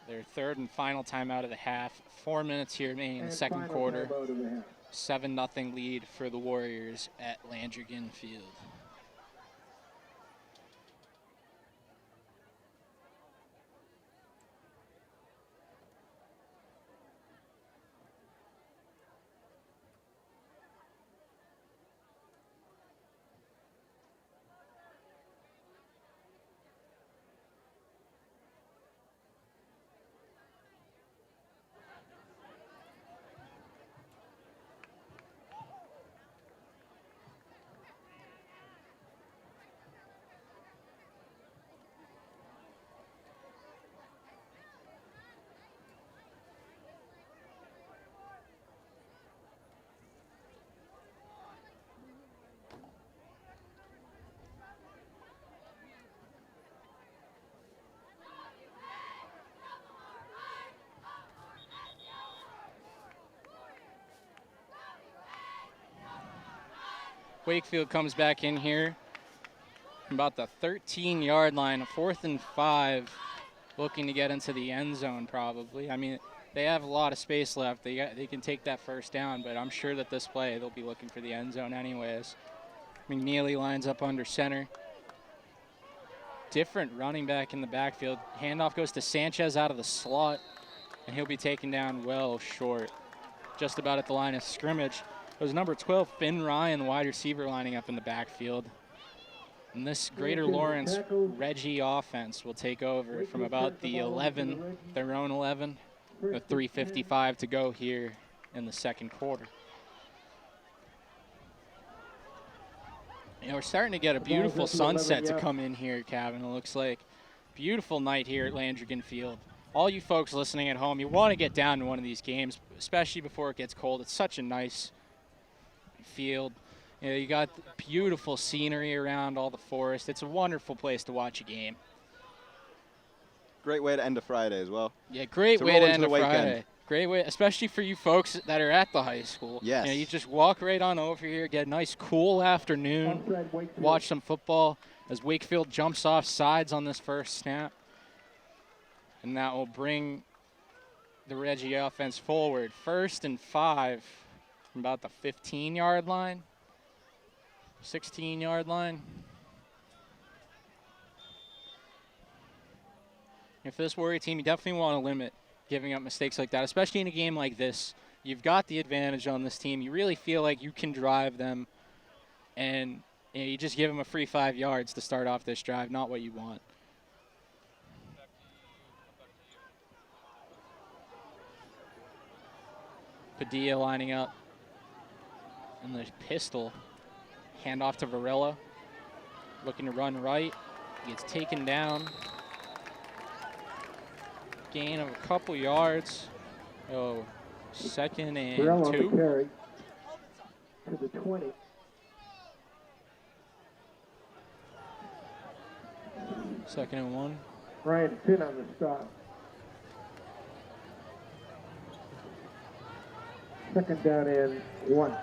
Their 3rd and final timeout of the half. 4 minutes here remaining in the second quarter. 7-0 lead for the Warriors at Landrigan Field. Wakefield comes back in here from about the 13-yard line, a 4th and 5, looking to get into the end zone probably. I mean, they have a lot of space left. They can take that 1st down, but I'm sure that this play they'll be looking for the end zone anyways. McNeely lines up under center. Different running back in the backfield. Handoff goes to Sanchez out of the slot, and he'll be taken down well short, just about at the line of scrimmage. It was number 12, Finn Ryan, the wide receiver, lining up in the backfield. And this Greater Lawrence Reggie offense will take over from about the 11, their own 11, with 3:55 to go here in the second quarter. You know, we're starting to get a beautiful sunset to come in here, Kevin. It looks like beautiful night here at Landrigan Field. All you folks listening at home, you want to get down to one of these games, especially before it gets cold. It's such a nice field. You know, you got beautiful scenery around all the forest. It's a wonderful place to watch a game. Great way to end a Friday as well. Yeah, great way to end a Friday. Great way, especially for you folks that are at the high school. Yes. You know, you just walk right on over here, get a nice cool afternoon, watch some football as Wakefield jumps off sides on this first snap. And that will bring the Reggie offense forward. 1st and 5 from about the 15-yard line, 16-yard line. For this Warrior team, you definitely want to limit giving up mistakes like that, especially in a game like this. You've got the advantage on this team. You really feel like you can drive them, and you just give them a free 5 yards to start off this drive, not what you want. Padilla lining up in the pistol. Handoff to Varela. Looking to run right. He gets taken down. Gain of a couple yards. Oh, 2nd and Varela 2. Carry to the 20. Second and 1. Ryan Finn on the stop. 2nd down and 1.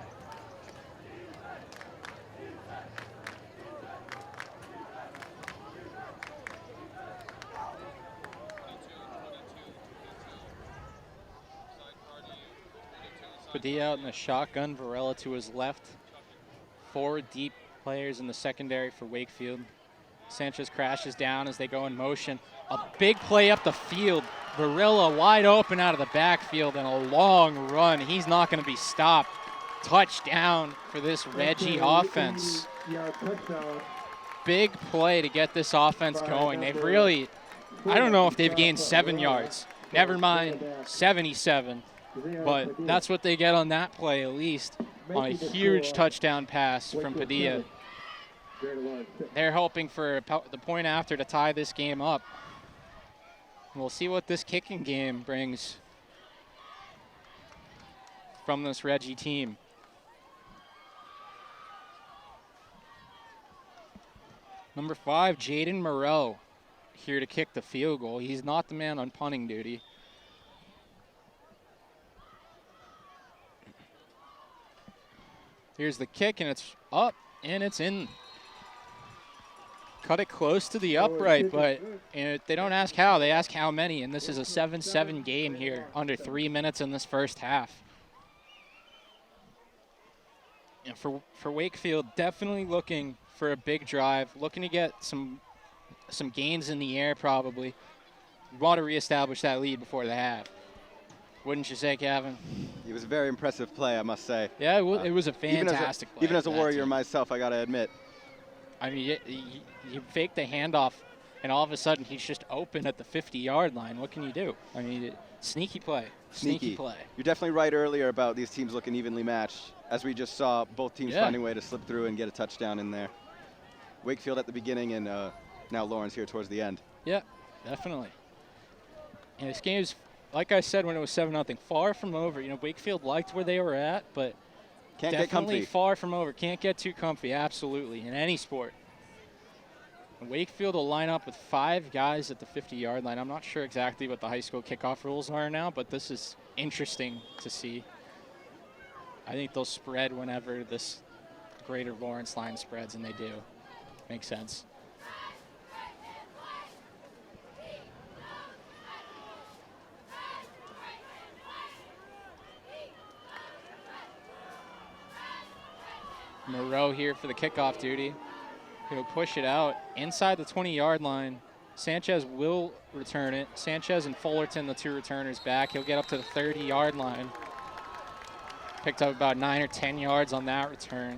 Padilla out in the shotgun, Varela to his left. 4 deep players in the secondary for Wakefield. Sanchez crashes down as they go in motion. A big play up the field Varilla wide open out of the backfield and a long run. He's not going to be stopped. Touchdown for this Reggie offense. Big play to get this offense going. They've really, I don't know if they've gained 7 yards. Never mind 77. But that's what they get on that play, at least, on a huge touchdown pass from Padilla. They're hoping for the point after to tie this game up. We'll see what this kicking game brings from this Reggie team. Number 5, Jaden Moreau, here to kick the field goal. He's not the man on punting duty. Here's the kick, and it's up, and it's in. Cut it close to the upright, but they don't ask how, they ask how many, and this is a 7-7 game here, under 3 minutes in this first half. And for Wakefield, definitely looking for a big drive, looking to get some gains in the air probably. We want to reestablish that lead before the half. Wouldn't you say, Kevin? It was a very impressive play, I must say. Yeah, it was a fantastic play. Even as a Warrior myself, I got to admit. I mean, you fake the handoff, and all of a sudden he's just open at the 50-yard line. What can you do? I mean, sneaky play. Sneaky play. You're definitely right earlier about these teams looking evenly matched, as we just saw both teams finding a way to slip through and get a touchdown in there. Wakefield at the beginning, and now Lawrence here towards the end. Yeah, definitely. And this game is, like I said when it was 7-0, far from over. You know, Wakefield liked where they were at, but can't get comfy. Definitely far from over. Can't get too comfy, absolutely, in any sport. And Wakefield will line up with 5 guys at the 50-yard line. I'm not sure exactly what the high school kickoff rules are now, but this is interesting to see. I think they'll spread whenever this Greater Lawrence line spreads, and they do. Makes sense. Moreau here for the kickoff duty. He'll push it out inside the 20-yard line. Sanchez will return it. Sanchez and Fullerton, the 2 returners, back. He'll get up to the 30-yard line. Picked up about 9 or 10 yards on that return.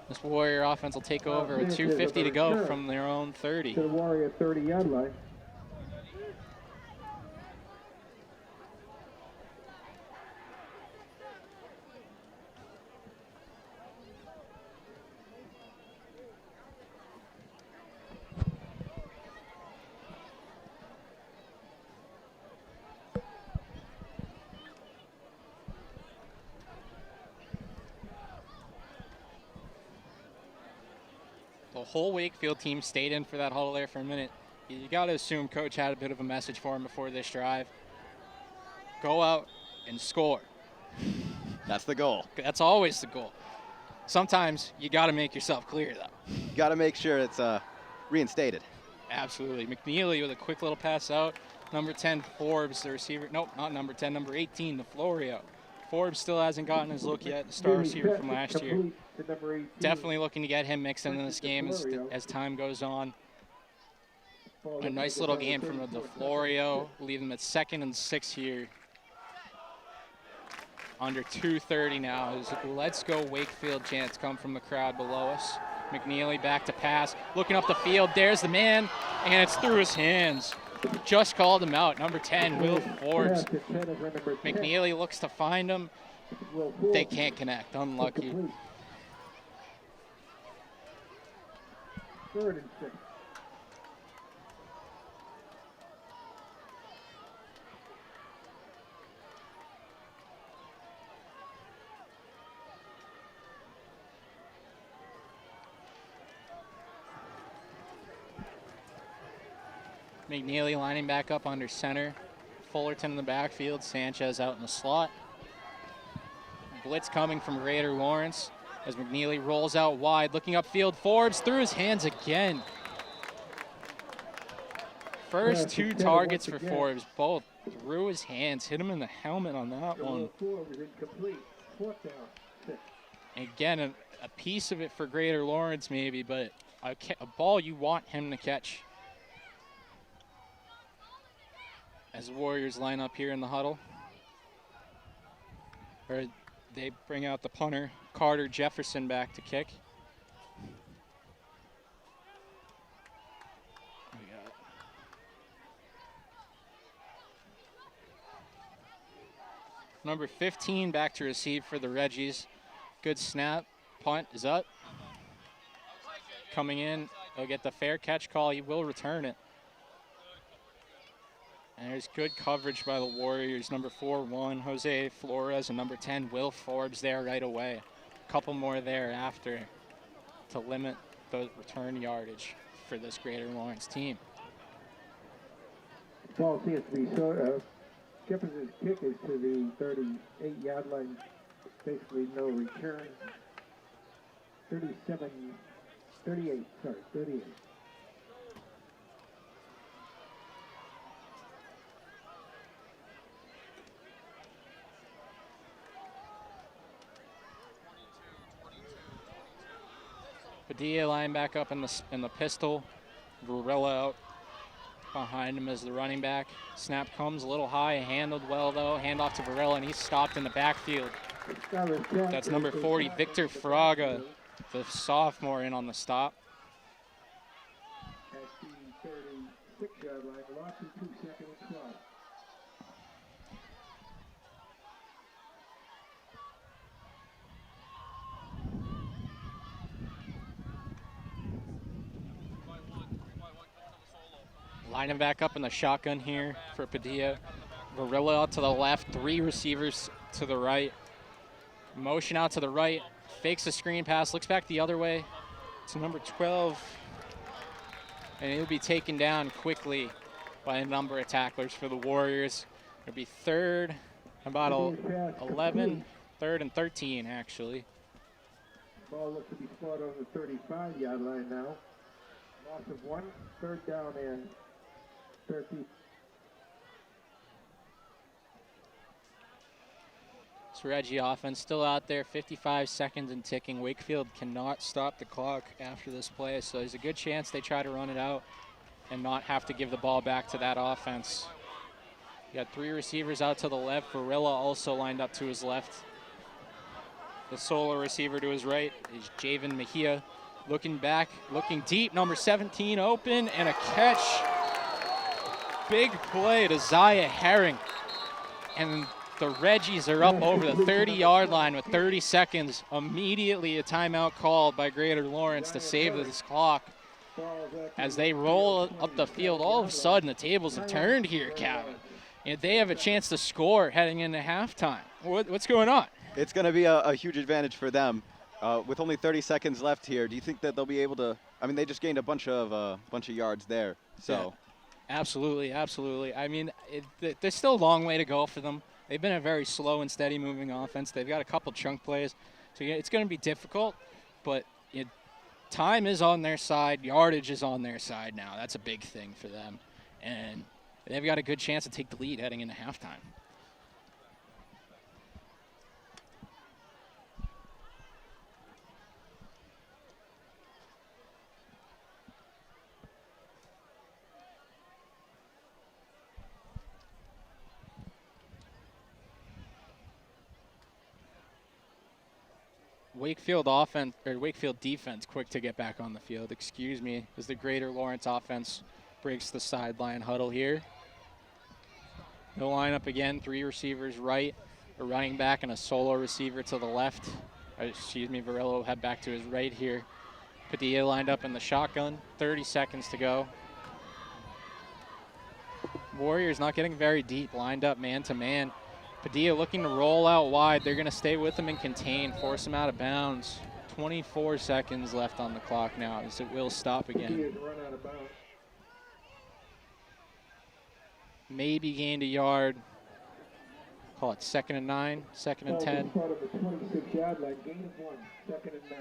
This Warrior offense will take over with 2:50 to go from their own 30. To the Warrior 30-yard line. The whole Wakefield team stayed in for that huddle there for a minute. You got to assume Coach had a bit of a message for him before this drive. Go out and score. That's the goal. That's always the goal. Sometimes you got to make yourself clear, though. You got to make sure it's reinstated. Absolutely. McNeely with a quick little pass out. Number 10, Forbes, the receiver. Nope, not number 10, number 18, DeFlorio. Forbes still hasn't gotten his look yet, the star receiver from last year. Definitely looking to get him mixed into this game as time goes on. A nice little game from the DeFlorio. Leave them at 2nd and 6 here. Under 2:30 now. Let's go Wakefield chants come from the crowd below us. McNeely back to pass. Looking up the field. There's the man. And it's through his hands. Just called him out. Number 10, Will Forbes. McNeely looks to find him. They can't connect. Unlucky. 3rd and 6. McNeely lining back up under center. Fullerton in the backfield. Sanchez out in the slot. Blitz coming from Greater Lawrence as McNeely rolls out wide. Looking upfield. Forbes through his hands again. First 2 targets for Forbes. Both through his hands. Hit him in the helmet on that one. Again, a piece of it for Greater Lawrence maybe, but a ball you want him to catch. as Warriors line up here in the huddle. Or they bring out the punter, Carter Jefferson, back to kick. We got number 15 back to receive for the Reggies. Good snap. Punt is up. Coming in, he'll get the fair catch call. He will return it. And there's good coverage by the Warriors. Number 4-1, Jose Flores, and number 10, Will Forbes there right away. A couple more thereafter to limit the return yardage for this Greater Lawrence team. Ball seems to be Jefferson's kick is to the 38-yard line. Basically no return. 38. Padilla line back up in the pistol. Varela out behind him as the running back. Snap comes a little high, handled well though. Handoff to Varela, and he's stopped in the backfield. That's number 40, Victor Fraga, the sophomore, in on the stop. At the 36-yard line, loss of 2 seconds and 12. Lining back up in the shotgun here for Padilla. Varela out to the left, 3 receivers to the right. Motion out to the right, fakes a screen pass, looks back the other way to number 12. And he'll be taken down quickly by a number of tacklers for the Warriors. It'll be third, about 11, third and 13 actually. Ball looks to be spotted on the 35-yard line now. Loss of 1, third down and 13. This Reggie offense still out there, 55 seconds and ticking. Wakefield cannot stop the clock after this play, so there's a good chance they try to run it out and not have to give the ball back to that offense. You got 3 receivers out to the left. Varela also lined up to his left. The solo receiver to his right is Javen Mejia. Looking back, looking deep, number 17 open, and a catch. Big play to Zaya Herring. And the Reggies are up over the 30-yard line with 30 seconds. Immediately a timeout called by Greater Lawrence to save this clock. As they roll up the field, all of a sudden the tables have turned here, Calvin. And they have a chance to score heading into halftime. What's going on? It's going to be a huge advantage for them. With only 30 seconds left here, do you think that they'll be able to? I mean, they just gained a bunch of yards there. So, yeah, absolutely. I mean, there's still a long way to go for them. They've been a very slow and steady moving offense. They've got a couple chunk plays, so it's going to be difficult. But time is on their side. Yardage is on their side now. That's a big thing for them, and they've got a good chance to take the lead heading into halftime. Wakefield defense quick to get back on the field, as the Greater Lawrence offense breaks the sideline huddle here. They'll line up again, 3 receivers right, a running back and a solo receiver to the left. Varela will head back to his right here. Padilla lined up in the shotgun, 30 seconds to go. Warriors not getting very deep, lined up man to man. Padilla looking to roll out wide. They're going to stay with him and contain, force him out of bounds. 24 seconds left on the clock now, as it will stop again. Maybe gained a yard. Call it 2nd and 9, 2nd and 10. Part of the 26-yard line, gain of 1, 2nd and 9.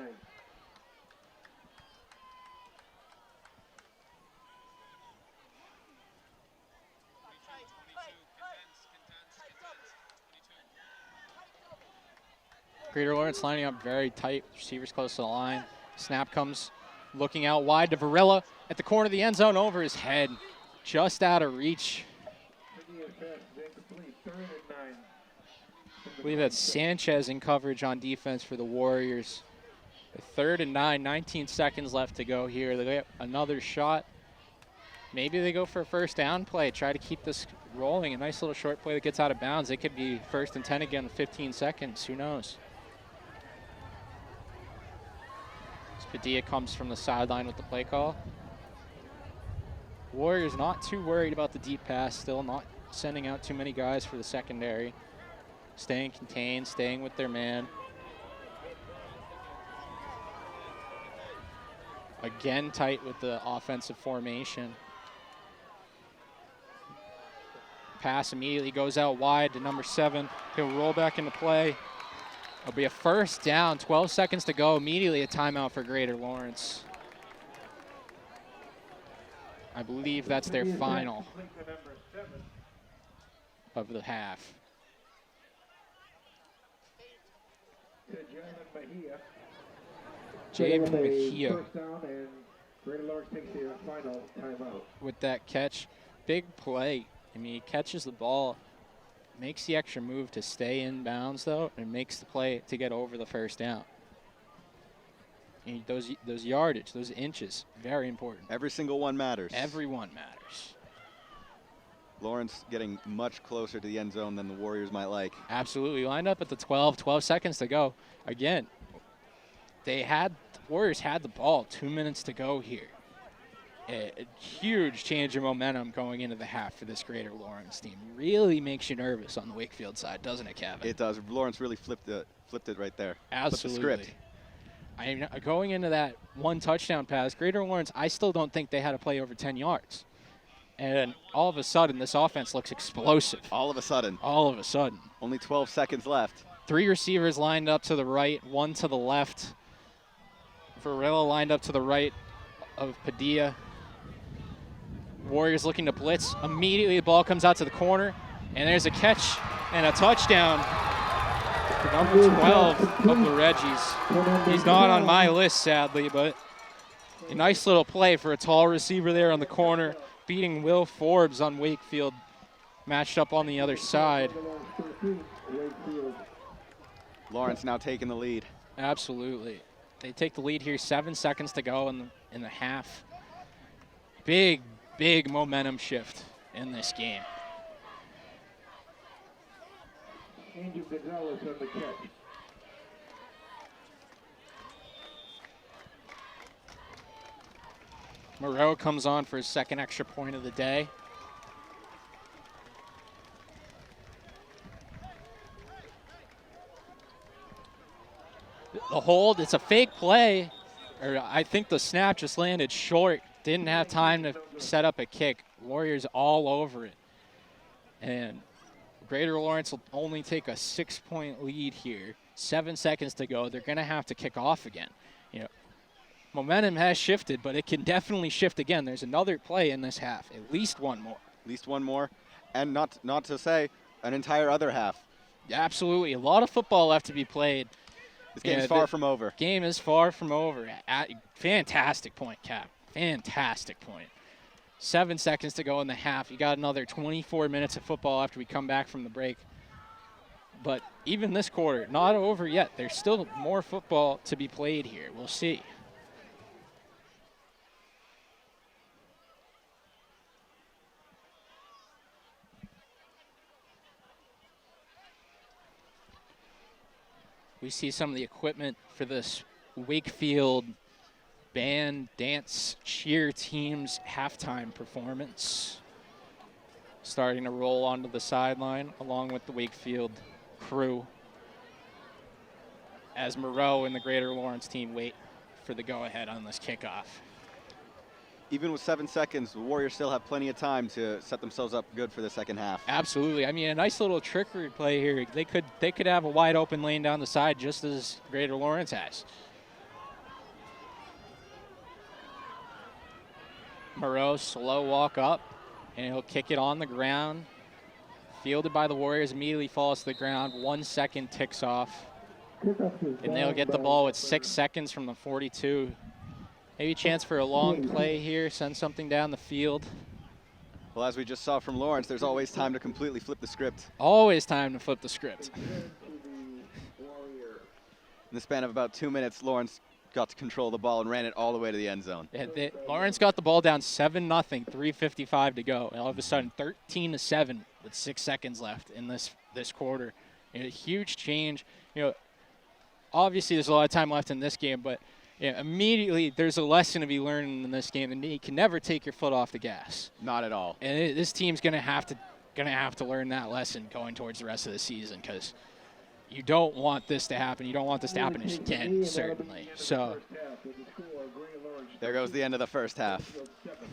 Greater Lawrence lining up very tight, receivers close to the line. Snap comes looking out wide to Varela at the corner of the end zone, over his head, just out of reach. 3rd and 9. I believe that's Sanchez in coverage on defense for the Warriors. 3rd and 9, 19 seconds left to go here. They get another shot. Maybe they go for a first down play, try to keep this rolling. A nice little short play that gets out of bounds. It could be 1st and 10 again with 15 seconds. Who knows? Padilla comes from the sideline with the play call. Warriors not too worried about the deep pass, still not sending out too many guys for the secondary. Staying contained, staying with their man. Again tight with the offensive formation. Pass immediately goes out wide to number 7. He'll roll back into play. It'll be a first down, 12 seconds to go. Immediately a timeout for Greater Lawrence. I believe that's their final of the half. Javen Mejia. First down, and Greater Lawrence takes their final timeout. With that catch, big play. I mean, he catches the ball, makes the extra move to stay in bounds, though, and makes the play to get over the first down. And those yardage, those inches, very important. Every single one matters. Everyone matters. Lawrence getting much closer to the end zone than the Warriors might like. Absolutely. Lined up at the 12 seconds to go. Again, the Warriors had the ball, 2 minutes to go here. A huge change of momentum going into the half for this Greater Lawrence team. Really makes you nervous on the Wakefield side, doesn't it, Kevin? It does. Lawrence really flipped it right there. Absolutely. Flipped the script. I mean, going into that one touchdown pass, Greater Lawrence, I still don't think they had to play over 10 yards. And all of a sudden, this offense looks explosive. All of a sudden. All of a sudden. Only 12 seconds left. 3 receivers lined up to the right, 1 to the left. Varela lined up to the right of Padilla. Warriors looking to blitz. Immediately the ball comes out to the corner, and there's a catch and a touchdown for number 12 of the Reggies. He's not on my list, sadly, but a nice little play for a tall receiver there on the corner, beating Will Forbes on Wakefield, matched up on the other side. Lawrence now taking the lead. Absolutely. They take the lead here, 7 seconds to go in the half. Big momentum shift in this game. Andrew Gonzalez on the catch. Moreau comes on for his second extra point of the day. The hold, it's a fake play. Or I think the snap just landed short. Didn't have time to set up a kick. Warriors all over it. And Greater Lawrence will only take a 6-point lead here. 7 seconds to go. They're going to have to kick off again. You know, momentum has shifted, but it can definitely shift again. There's another play in this half, at least one more. At least one more. And not to say an entire other half. Absolutely. A lot of football left to be played. This game is far from over. Game is far from over. Fantastic point, Cap. Fantastic point. 7 seconds to go in the half. You got another 24 minutes of football after we come back from the break. But even this quarter, not over yet. There's still more football to be played here. We'll see. We see some of the equipment for this Wakefield band, dance, cheer team's halftime performance. Starting to roll onto the sideline along with the Wakefield crew as Moreau and the Greater Lawrence team wait for the go-ahead on this kickoff. Even with 7 seconds, the Warriors still have plenty of time to set themselves up good for the second half. Absolutely. I mean, a nice little trickery play here. They could have a wide open lane down the side just as Greater Lawrence has. Moreau, slow walk up, and he'll kick it on the ground. Fielded by the Warriors, immediately falls to the ground. 1 second ticks off. And they'll get the ball with 6 seconds from the 42. Maybe a chance for a long play here, send something down the field. Well, as we just saw from Lawrence, there's always time to completely flip the script. Always time to flip the script. In the span of about 2 minutes, Lawrence got to control the ball and ran it all the way to the end zone. Yeah, Lawrence got the ball down 7-0, 3:55 to go, and all of a sudden 13-7 with 6 seconds left in this quarter. You know, huge change. You know, obviously there's a lot of time left in this game, but immediately there's a lesson to be learned in this game, and you can never take your foot off the gas. Not at all. And this team's gonna have to learn that lesson going towards the rest of the season, because you don't want this to happen. You don't want this to happen again, certainly. So there goes the end of the first half.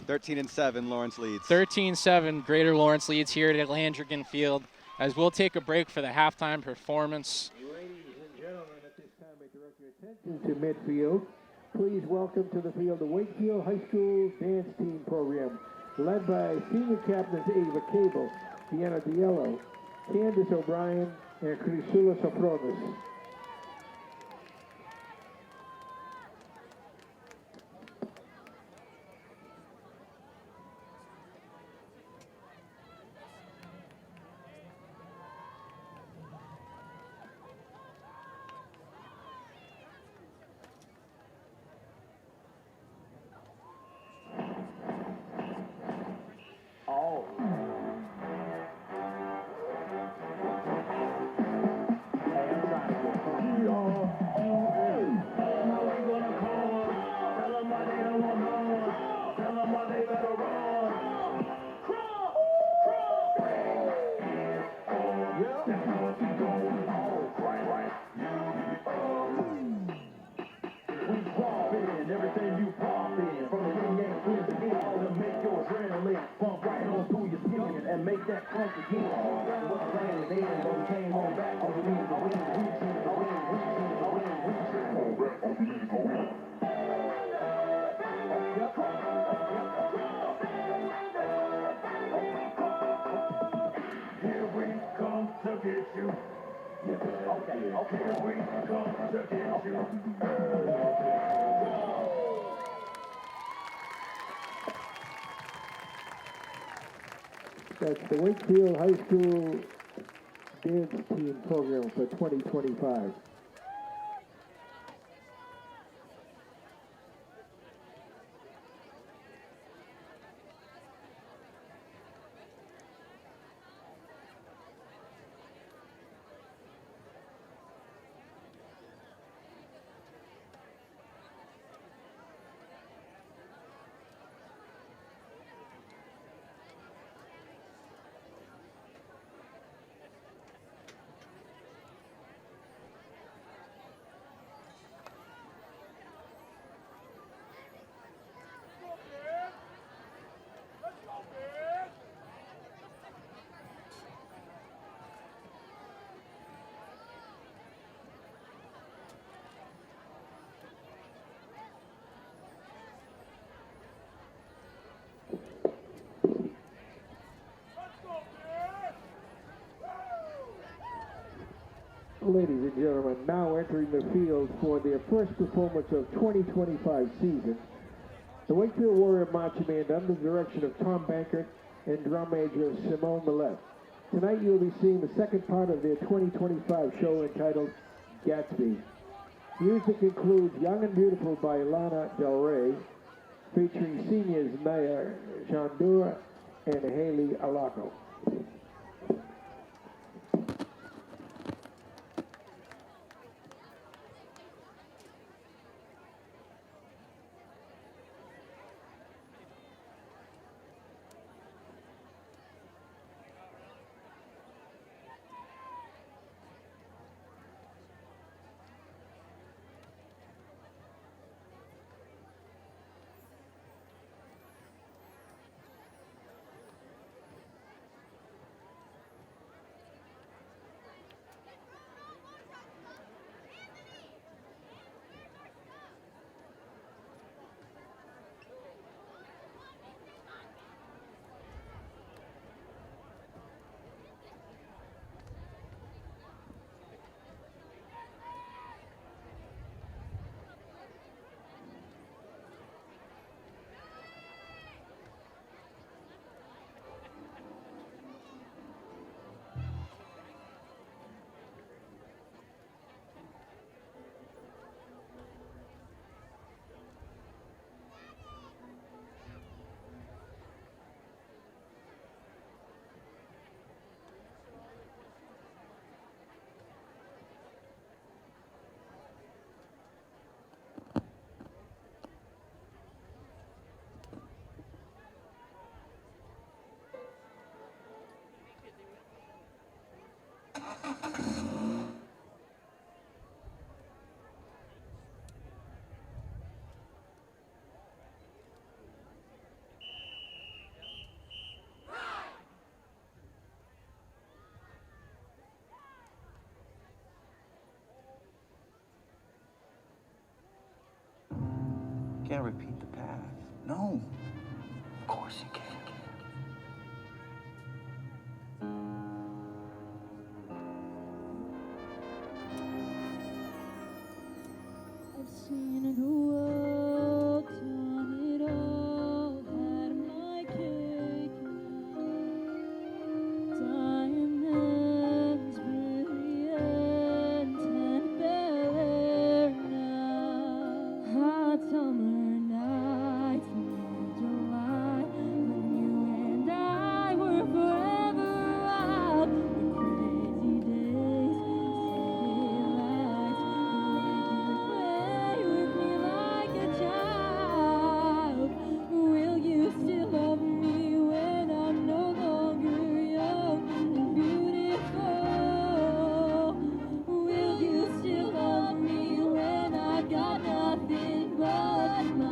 13-7, Lawrence leads. 13-7, Greater Lawrence leads here at Landrigan Field, as we'll take a break for the halftime performance. Ladies and gentlemen, at this time I direct your attention to midfield. Please welcome to the field the Wakefield High School Dance Team program, led by senior captains Ava Cable, Deanna Diello, Candace O'Brien, and Crisula Sopronis. That's the Wakefield High School Dance Team program for 2025. Ladies and gentlemen, now entering the field for their first performance of 2025 season, the Wakefield Warrior Marching Band under the direction of Tom Bankert and drum major Simone Millette. Tonight you'll be seeing the second part of their 2025 show entitled Gatsby. Music includes Young and Beautiful by Lana Del Rey, featuring seniors Naya Chandura and Haley Alaco. can't repeat the past. No. Of course you can. I've seen the world, done it all, had my cake and diamonds, brilliant and Bel Air now. Hot summer nights in July, when you and I were forever wild. The crazy days, city lights, play with me like a child. Will you still love me when I'm no longer young and beautiful? Will you still love me when I've got nothing but my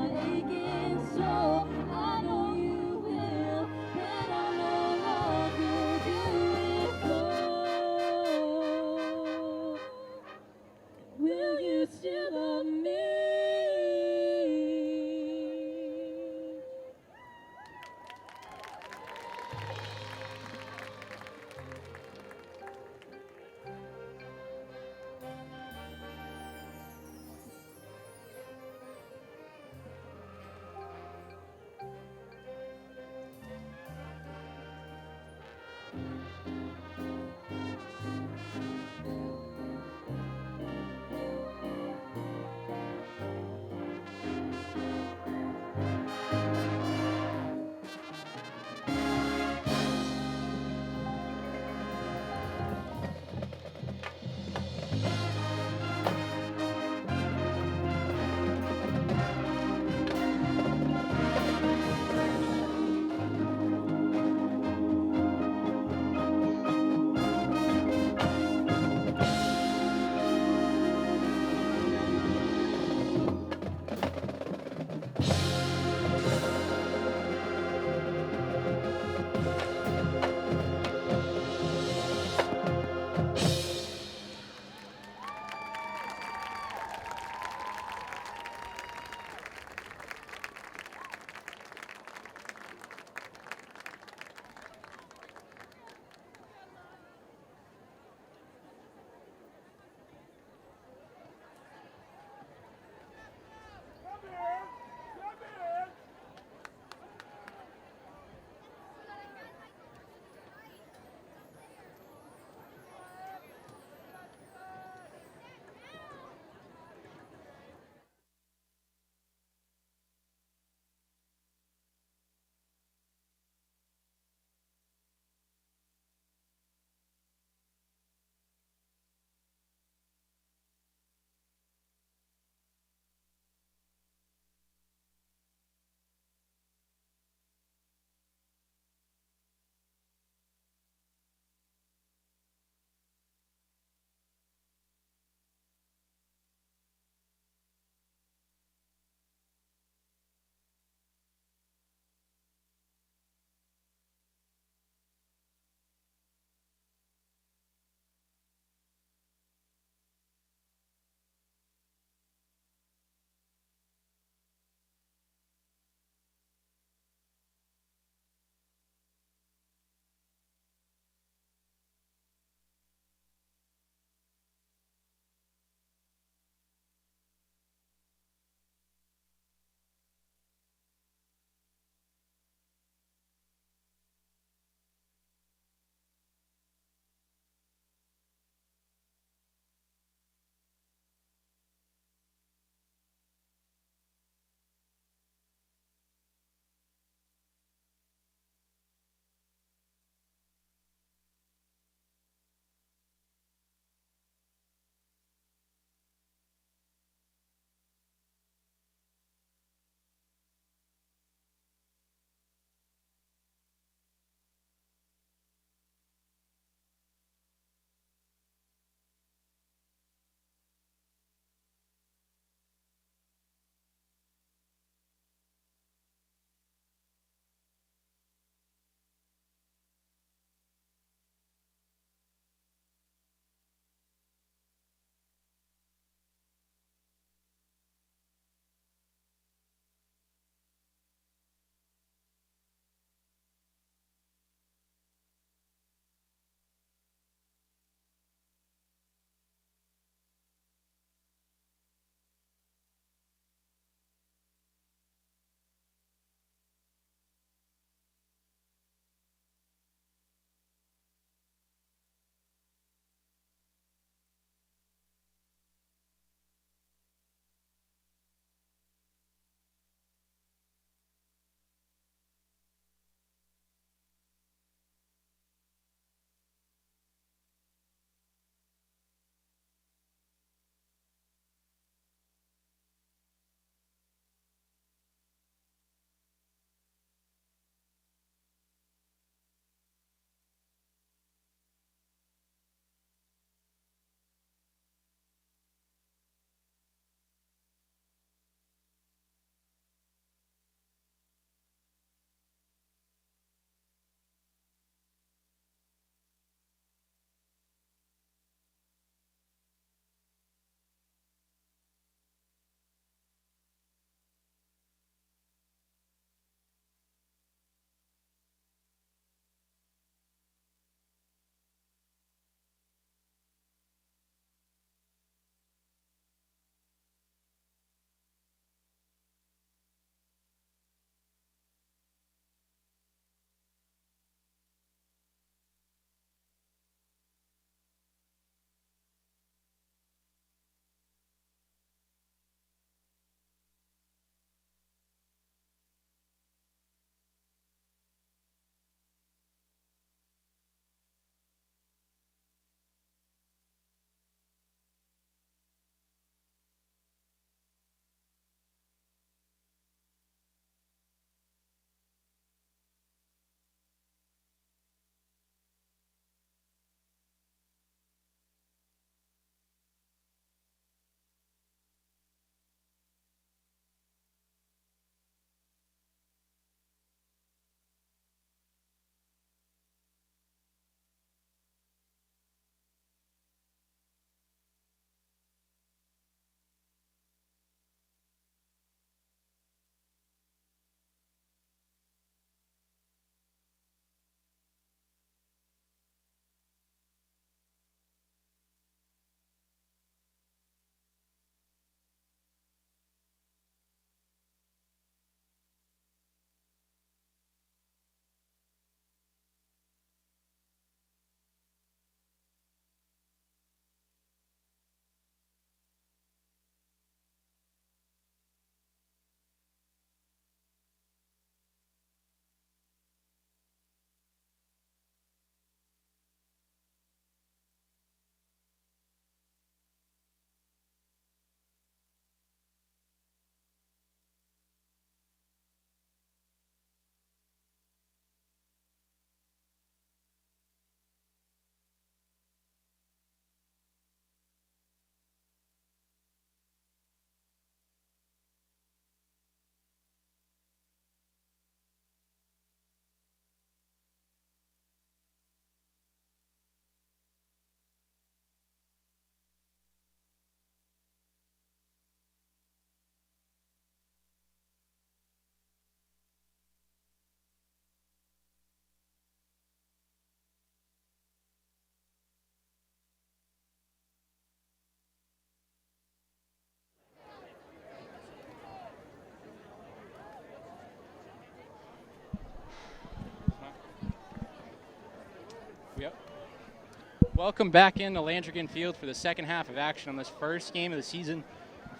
Welcome back into Landrigan Field for the second half of action on this first game of the season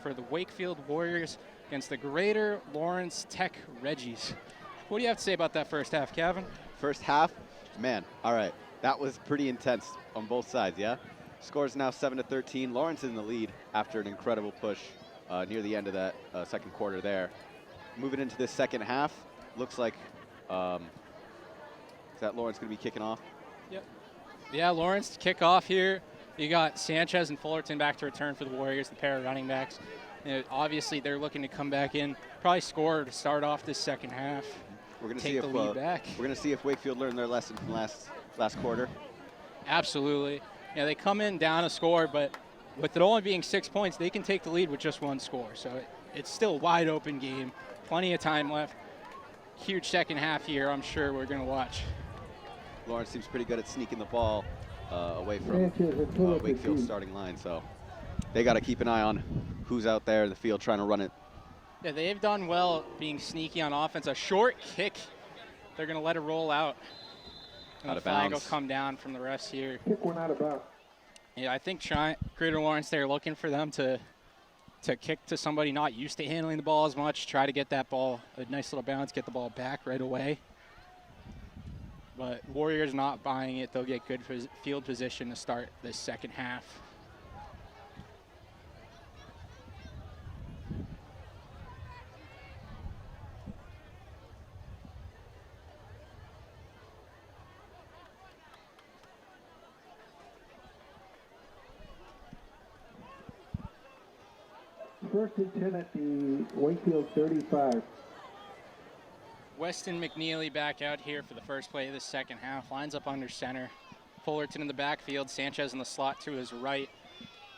for the Wakefield Warriors against the Greater Lawrence Tech Reggies. What do you have to say about that first half, Kevin? First half, man, all right. That was pretty intense on both sides, yeah? Score's now 7-13. Lawrence in the lead after an incredible push near the end of that second quarter there. Moving into this second half, looks like, is that Lawrence going to be kicking off? Yep. Yeah, Lawrence to kick off here. You got Sanchez and Fullerton back to return for the Warriors, the pair of running backs. Obviously, they're looking to come back in, probably score to start off this second half. We're going to take see the if lead back. We're going to see if Wakefield learned their lesson from last quarter. Absolutely. Yeah, they come in down a score, but with it only being 6 points, they can take the lead with just one score. So it's still a wide open game. Plenty of time left. Huge second half here, I'm sure we're going to watch. Lawrence seems pretty good at sneaking the ball away from Wakefield's starting line, so they got to keep an eye on who's out there in the field trying to run it. Yeah, they've done well being sneaky on offense. A short kick, they're going to let it roll out. And Out the of flag will bounds. come down from the refs here. Kick one out of bounds. Yeah, I think Greater Lawrence, they're looking for them to kick to somebody not used to handling the ball as much, try to get that ball, a nice little bounce, get the ball back right away. But Warriors not buying it. They'll get good field position to start this second half. First and 10 at the Wakefield 35. Weston McNeely back out here for the first play of the second half. Lines up under center. Fullerton in the backfield. Sanchez in the slot to his right.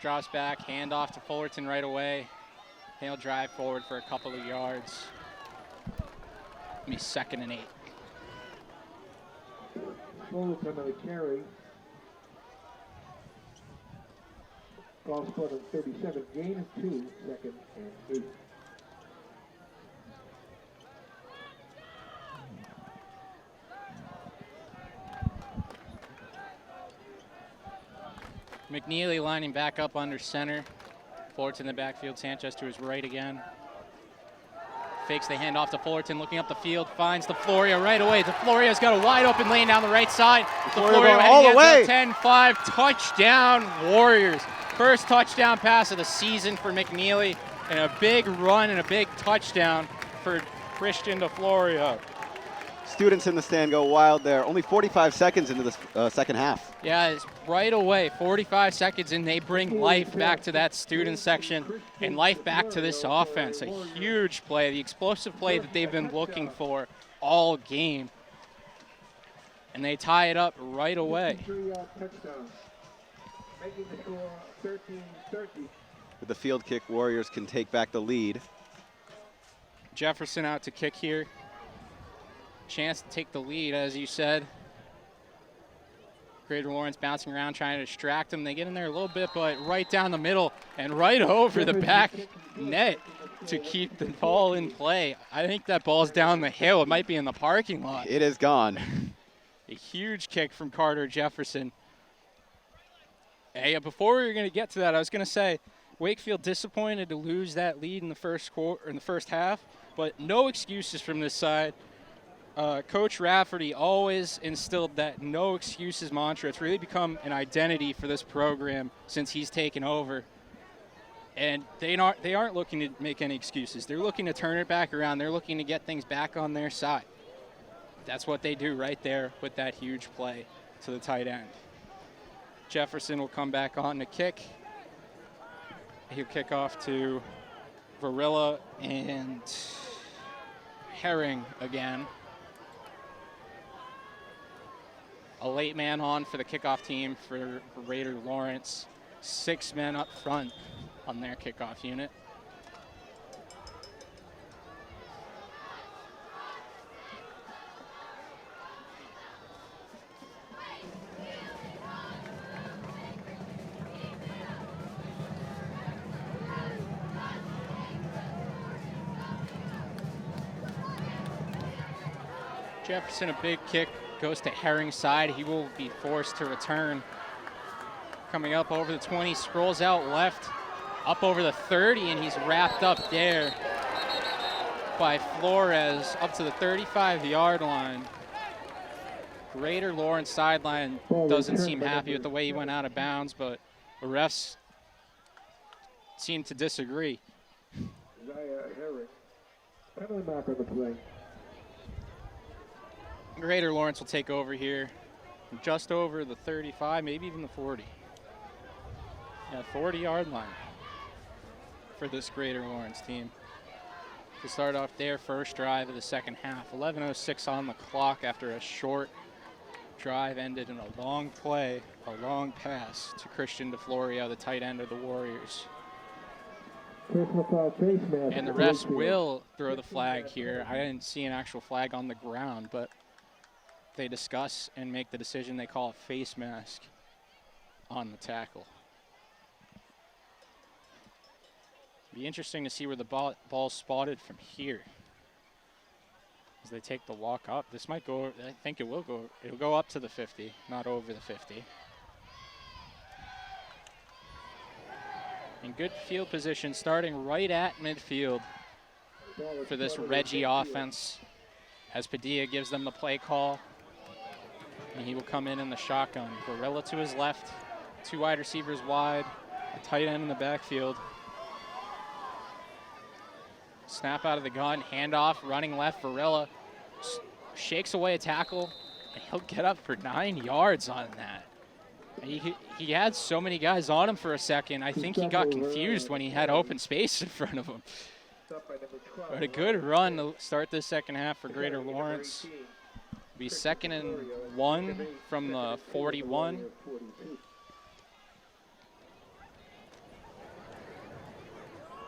Drops back, hand off to Fullerton right away. He'll drive forward for a couple of yards. It'll be 2nd and 8. Fullerton on the carry. Ball split on 37. Gain of 2, 2nd and 8. McNeely lining back up under center. Fullerton in the backfield. Sanchez to his right again. Fakes the handoff to Fullerton, looking up the field, finds DeFloria right away. DeFloria's got a wide open lane down the right side. DeFloria all the way. 10-5, touchdown Warriors. First touchdown pass of the season for McNeely, and a big run and a big touchdown for Christian DeFloria. Students in the stand go wild there. Only 45 seconds into the second half. Yeah, it's right away, 45 seconds, and they bring life back to that student section and life back to this offense. A huge play, the explosive play that they've been looking for all game. And they tie it up right away. Touchdown. Making the score 13-13. With the field kick, Warriors can take back the lead. Jefferson out to kick here. Chance to take the lead, as you said. Greater Lawrence bouncing around, trying to distract them. They get in there a little bit, but right down the middle and right over the back net to keep the ball in play. I think that ball's down the hill. It might be in the parking lot. It is gone. A huge kick from Carter Jefferson. Hey, before we were going to get to that, I was going to say Wakefield disappointed to lose that lead in the first quarter, in the first half, but no excuses from this side. Coach Rafferty always instilled that no excuses mantra. It's really become an identity for this program since he's taken over. And they aren't looking to make any excuses. They're looking to turn it back around. They're looking to get things back on their side. That's what they do right there with that huge play to the tight end. Jefferson will come back on to kick. He'll kick off to Varilla and Herring again. A late man on for the kickoff team for Greater Lawrence. 6 men up front on their kickoff unit. Jefferson, a big kick, goes to Herring's side. He will be forced to return coming up over the 20, scrolls out left, up over the 30, and he's wrapped up there by Flores up to the 35-yard line. Greater Lawrence sideline doesn't seem happy with the way he went out of bounds, but the refs seem to disagree. Penalty mark on the play. Greater Lawrence will take over here just over the 35, maybe even the 40. Yeah, 40-yard line for this Greater Lawrence team. To start off their first drive of the second half. 11:06 on the clock after a short drive ended in a long play, a long pass to Christian DeFlorio, the tight end of the Warriors. Personal foul face mask. And the refs will throw the flag here. I didn't see an actual flag on the ground, but they discuss and make the decision. They call a face mask on the tackle. Be interesting to see where the ball's spotted from here. As they take the walk up. This might go, I think it will go, it'll go up to the 50, not over the 50. In good field position, starting right at midfield for this Reggie offense, as Padilla gives them the play call. And he will come in the shotgun. Varela to his left, 2 wide receivers wide, a tight end in the backfield. Snap out of the gun, handoff, running left. Varela shakes away a tackle, and he'll get up for 9 yards on that. He had so many guys on him for a second. I think he got confused when he had open space in front of him. But a good run to start this second half for Greater Lawrence. Be 2nd and 1 from the 41.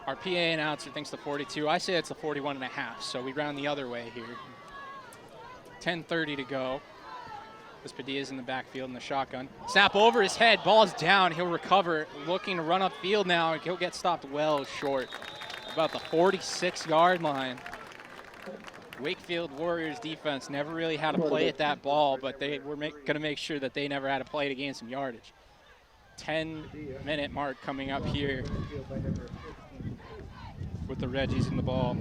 Our PA announcer thinks the 42. I say it's the 41 and a half, so we round the other way here. 10:30 to go. This Padilla's in the backfield in the shotgun. Snap over his head, ball's down, he'll recover. Looking to run upfield now, and he'll get stopped well short. About the 46-yard line. Wakefield Warriors defense never really had a play at that ball, but they were going to make sure that they never had a play to gain some yardage. 10-minute mark coming up here with the Reggies in the ball.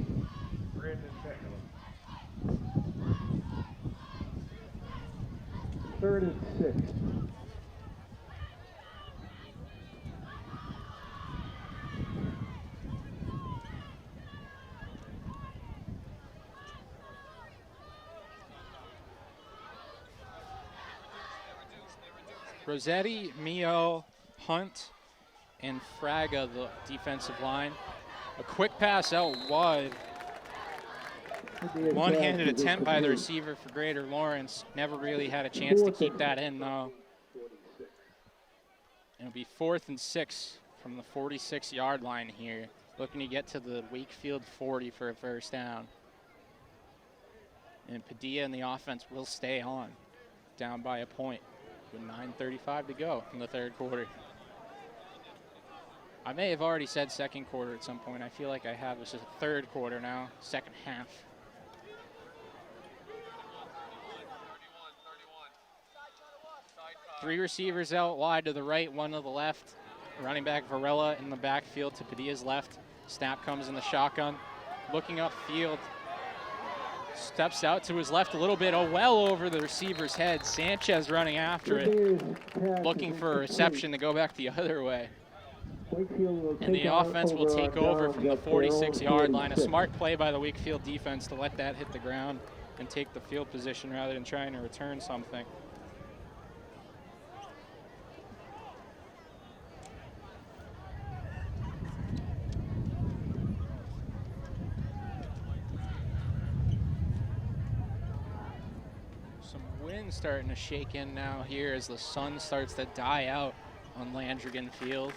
Third and 6. Rossetti, Mio, Hunt, and Fraga, the defensive line. A quick pass out wide. One-handed attempt by the receiver for Greater Lawrence. Never really had a chance to keep that in, though. It'll be 4th and 6 from the 46-yard line here. Looking to get to the Wakefield 40 for a first down. And Padilla and the offense will stay on, down by a point with 9:35 to go in the third quarter. I may have already said second quarter at some point. I feel like I have. This is third quarter now, second half. 3 receivers out wide to the right, 1 to the left. Running back Varela in the backfield to Padilla's left. Snap comes in the shotgun. Looking upfield. Steps out to his left a little bit. Oh, well over the receiver's head. Sanchez running after it. Looking for a reception to go back the other way. And the offense will take over from the 46-yard line. A smart play by the Wakefield defense to let that hit the ground and take the field position rather than trying to return something. Some wind starting to shake in now here as the sun starts to die out on Landrigan Field.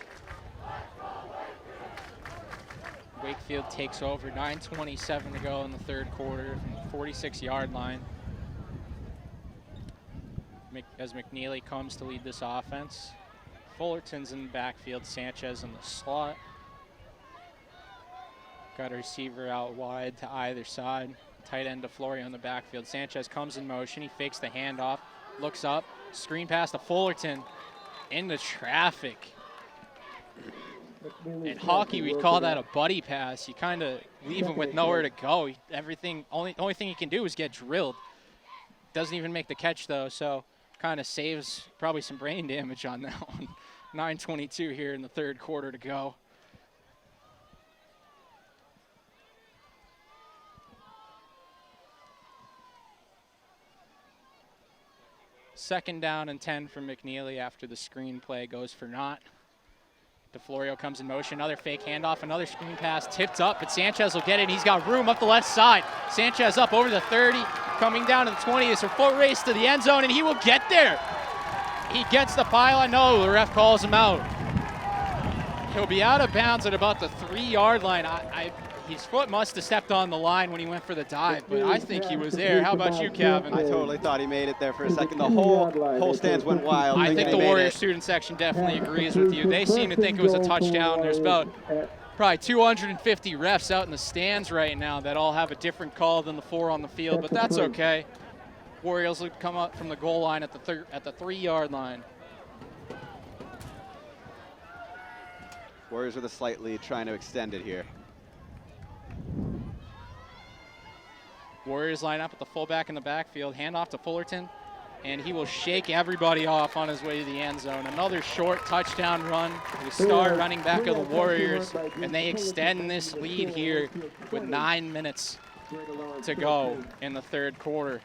Wakefield takes over, 9:27 to go in the third quarter from the 46-yard line. As McNeely comes to lead this offense. Fullerton's in the backfield, Sanchez in the slot. Got a receiver out wide to either side. Tight end to Florio in the backfield. Sanchez comes in motion, he fakes the handoff, looks up, screen pass to Fullerton. into traffic. McNeely's In hockey, trying we to call work it that a out. buddy pass. You kind of leave him with nowhere to go. Everything, only thing he can do is get drilled. Doesn't even make the catch though, so kind of saves probably some brain damage on that one. 9:22 here in the third quarter to go. Second down and 10 for McNeely after the screen play goes for naught. DeFlorio comes in motion, another fake handoff, another screen pass, tipped up, but Sanchez will get it, and he's got room up the left side. Sanchez up over the 30, coming down to the 20. It's a foot race to the end zone, and he will get there. He gets the pylon. No, the ref calls him out. He'll be out of bounds at about the 3-yard line. His foot must have stepped on the line when he went for the dive, but I think he was there. How about you, Kevin? I totally thought he made it there for a second. The whole stands went wild. I think the he made Warrior it. student section definitely agrees with you. They seem to think it was a touchdown. There's about probably 250 refs out in the stands right now that all have a different call than the 4 on the field, but that's okay. Warriors would come up from the goal line at the 3-yard line. Warriors with a slight lead, trying to extend it here. Warriors line up with the fullback in the backfield, hand off to Fullerton, and he will shake everybody off on his way to the end zone. Another short touchdown run for the star running back of the Warriors, and they extend this lead here with 9 minutes to go in the third quarter.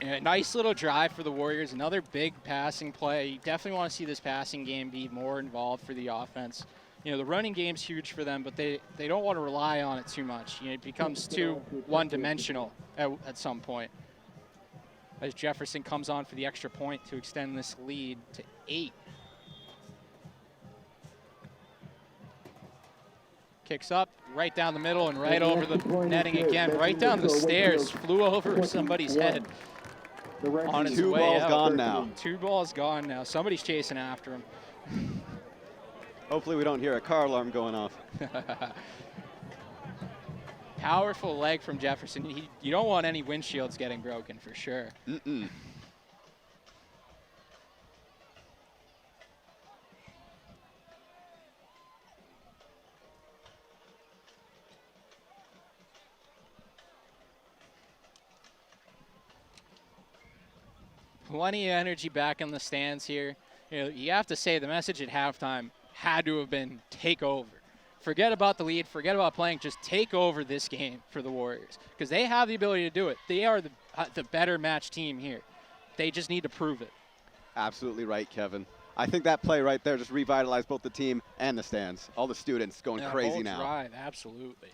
And a nice little drive for the Warriors, another big passing play. You definitely want to see this passing game be more involved for the offense. You know, the running game's huge for them, but they don't want to rely on it too much. You know, it becomes too one-dimensional at some point. As Jefferson comes on for the extra point to extend this lead to 8. Kicks up, right down the middle and right over the netting again, right down the stairs, flew over somebody's head on his way out. 2 balls gone now. 2 balls gone now. Somebody's chasing after him. Hopefully we don't hear a car alarm going off. Powerful leg from Jefferson. You don't want any windshields getting broken for sure. Mm-mm. Plenty of energy back in the stands here. You know, you have to say the message at halftime had to have been take over. Forget about the lead, forget about playing, just take over this game for the Warriors because they have the ability to do it. They are the better match team here. They just need to prove it. Absolutely right, Kevin. I think that play right there just revitalized both the team and the stands. All the students going crazy whole now. Drive, absolutely.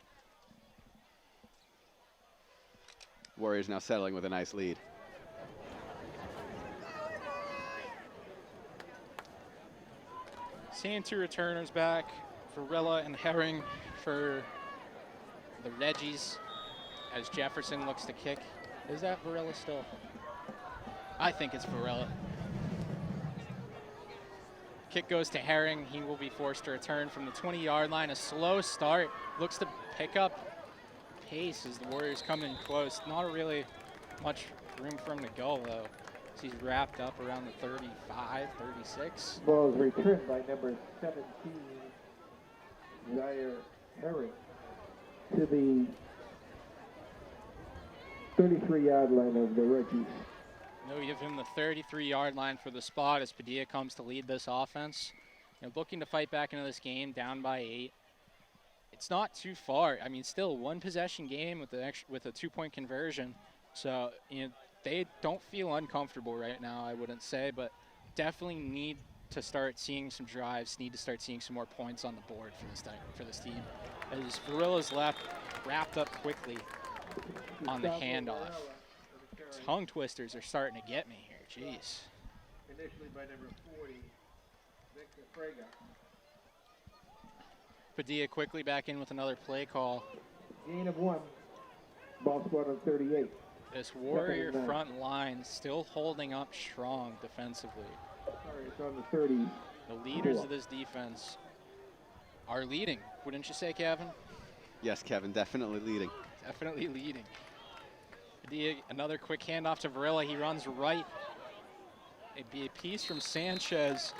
Warriors now settling with a nice lead. Seeing 2 returners back, Varela and Herring for the Reggies as Jefferson looks to kick. Is that Varela still? I think it's Varela. Kick goes to Herring. He will be forced to return from the 20-yard line. A slow start. Looks to pick up pace as the Warriors come in close. Not really much room for him to go, though. He's wrapped up around the 35, 36. Ball is returned by number 17, Zaire Herring, to the 33-yard line of the Reggies. They'll give him the 33-yard line for the spot as Padilla comes to lead this offense. You know, looking to fight back into this game, down by 8. It's not too far. I mean, still 1 possession game with a 2-point conversion. So, you know, they don't feel uncomfortable right now, I wouldn't say, but definitely need to start seeing some drives, need to start seeing some more points on the board for this team. As Varilla's wrapped up quickly on the handoff. Tongue twisters are starting to get me here, jeez. Initially by number 40, Victor Frega. Padilla quickly back in with another play call. Gain of 1. Ball spot on 38. This Warrior front line still holding up strong defensively. Sorry, it's on the 30. The leaders of this defense are leading, wouldn't you say, Kevin? Yes, Kevin, definitely leading. Definitely leading. Padilla, another quick handoff to Varela. He runs right It'd be a piece from Sanchez,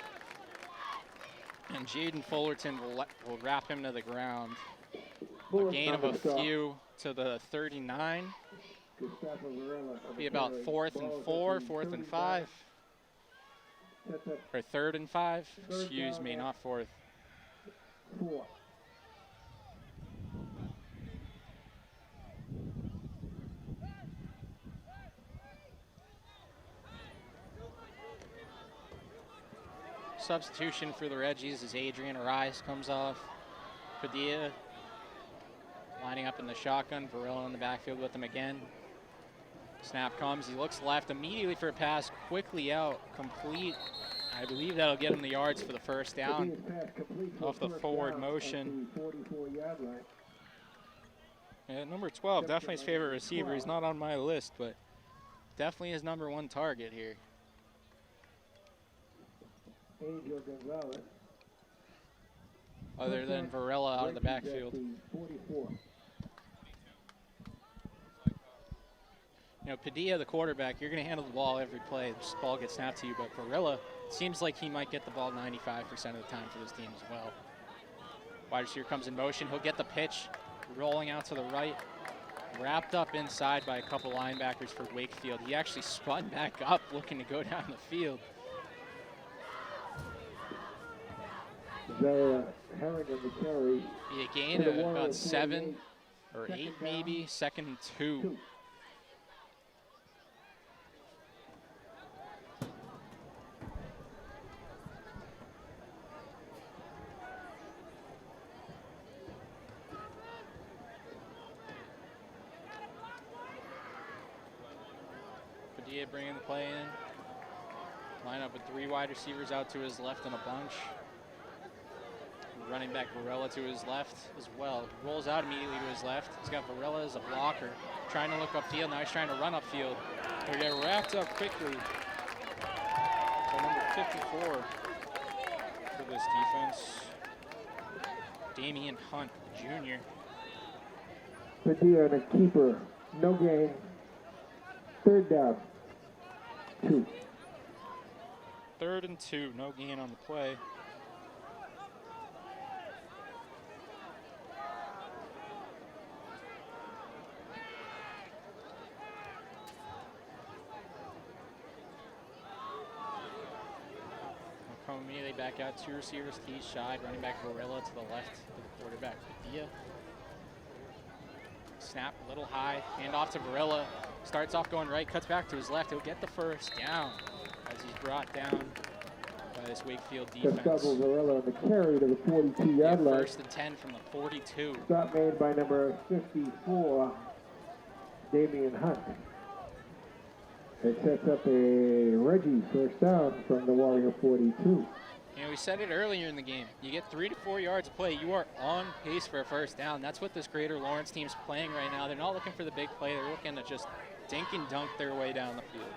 and Jaden Fullerton will wrap him to the ground. A gain of a few to the 39. Be about 4th and 4, 4th and 5. Or 3rd and 5, excuse me, not 4th. 4. Substitution for the Reggies as Adrian Arise comes off. Padilla lining up in the shotgun. Varela in the backfield with him again. Snap comes, he looks left immediately for a pass, quickly out, complete. I believe that'll get him the yards for the first down off the forward motion. Yeah, number 12, definitely his favorite receiver. He's not on my list, but definitely his number 1 target here. Angel Gonzalez. Other than Varela out of the backfield. 44. You know, Padilla, the quarterback, you're going to handle the ball every play. This ball gets snapped to you, but Varela, seems like he might get the ball 95% of the time for this team as well. Wide receiver comes in motion. He'll get the pitch, rolling out to the right. Wrapped up inside by a couple linebackers for Wakefield. He actually spun back up looking to go down the field. Zaya Harrigan the carry. Be a gain of about 7 or 8 maybe. 2nd and 2. Padilla bringing the play in. Line up with 3 wide receivers out to his left in a bunch. Running back Varela to his left as well. Rolls out immediately to his left. He's got Varela as a blocker. Trying to look upfield. Now he's trying to run upfield. They get wrapped up quickly by number 54 for this defense. Damian Hunt, Jr. Padilla and a keeper. No gain. 3rd down. 2. 3rd and 2. No gain on the play. Immediately back out, 2 receivers, T Shide, running back Varela to the left of the quarterback Padilla. Snap a little high, hand off to Varela. Starts off going right, cuts back to his left. He'll get the first down as he's brought down by this Wakefield defense. Gustavo Varela on the carry to the 42-yard line. 1st and 10 from the 42. Stop made by number 54, Damian Hunt. It sets up a Reggie first down from the Warrior 42. You know, we said it earlier in the game. You get 3 to 4 yards of play, you are on pace for a first down. That's what this Greater Lawrence team's playing right now. They're not looking for the big play. They're looking to just dink and dunk their way down the field.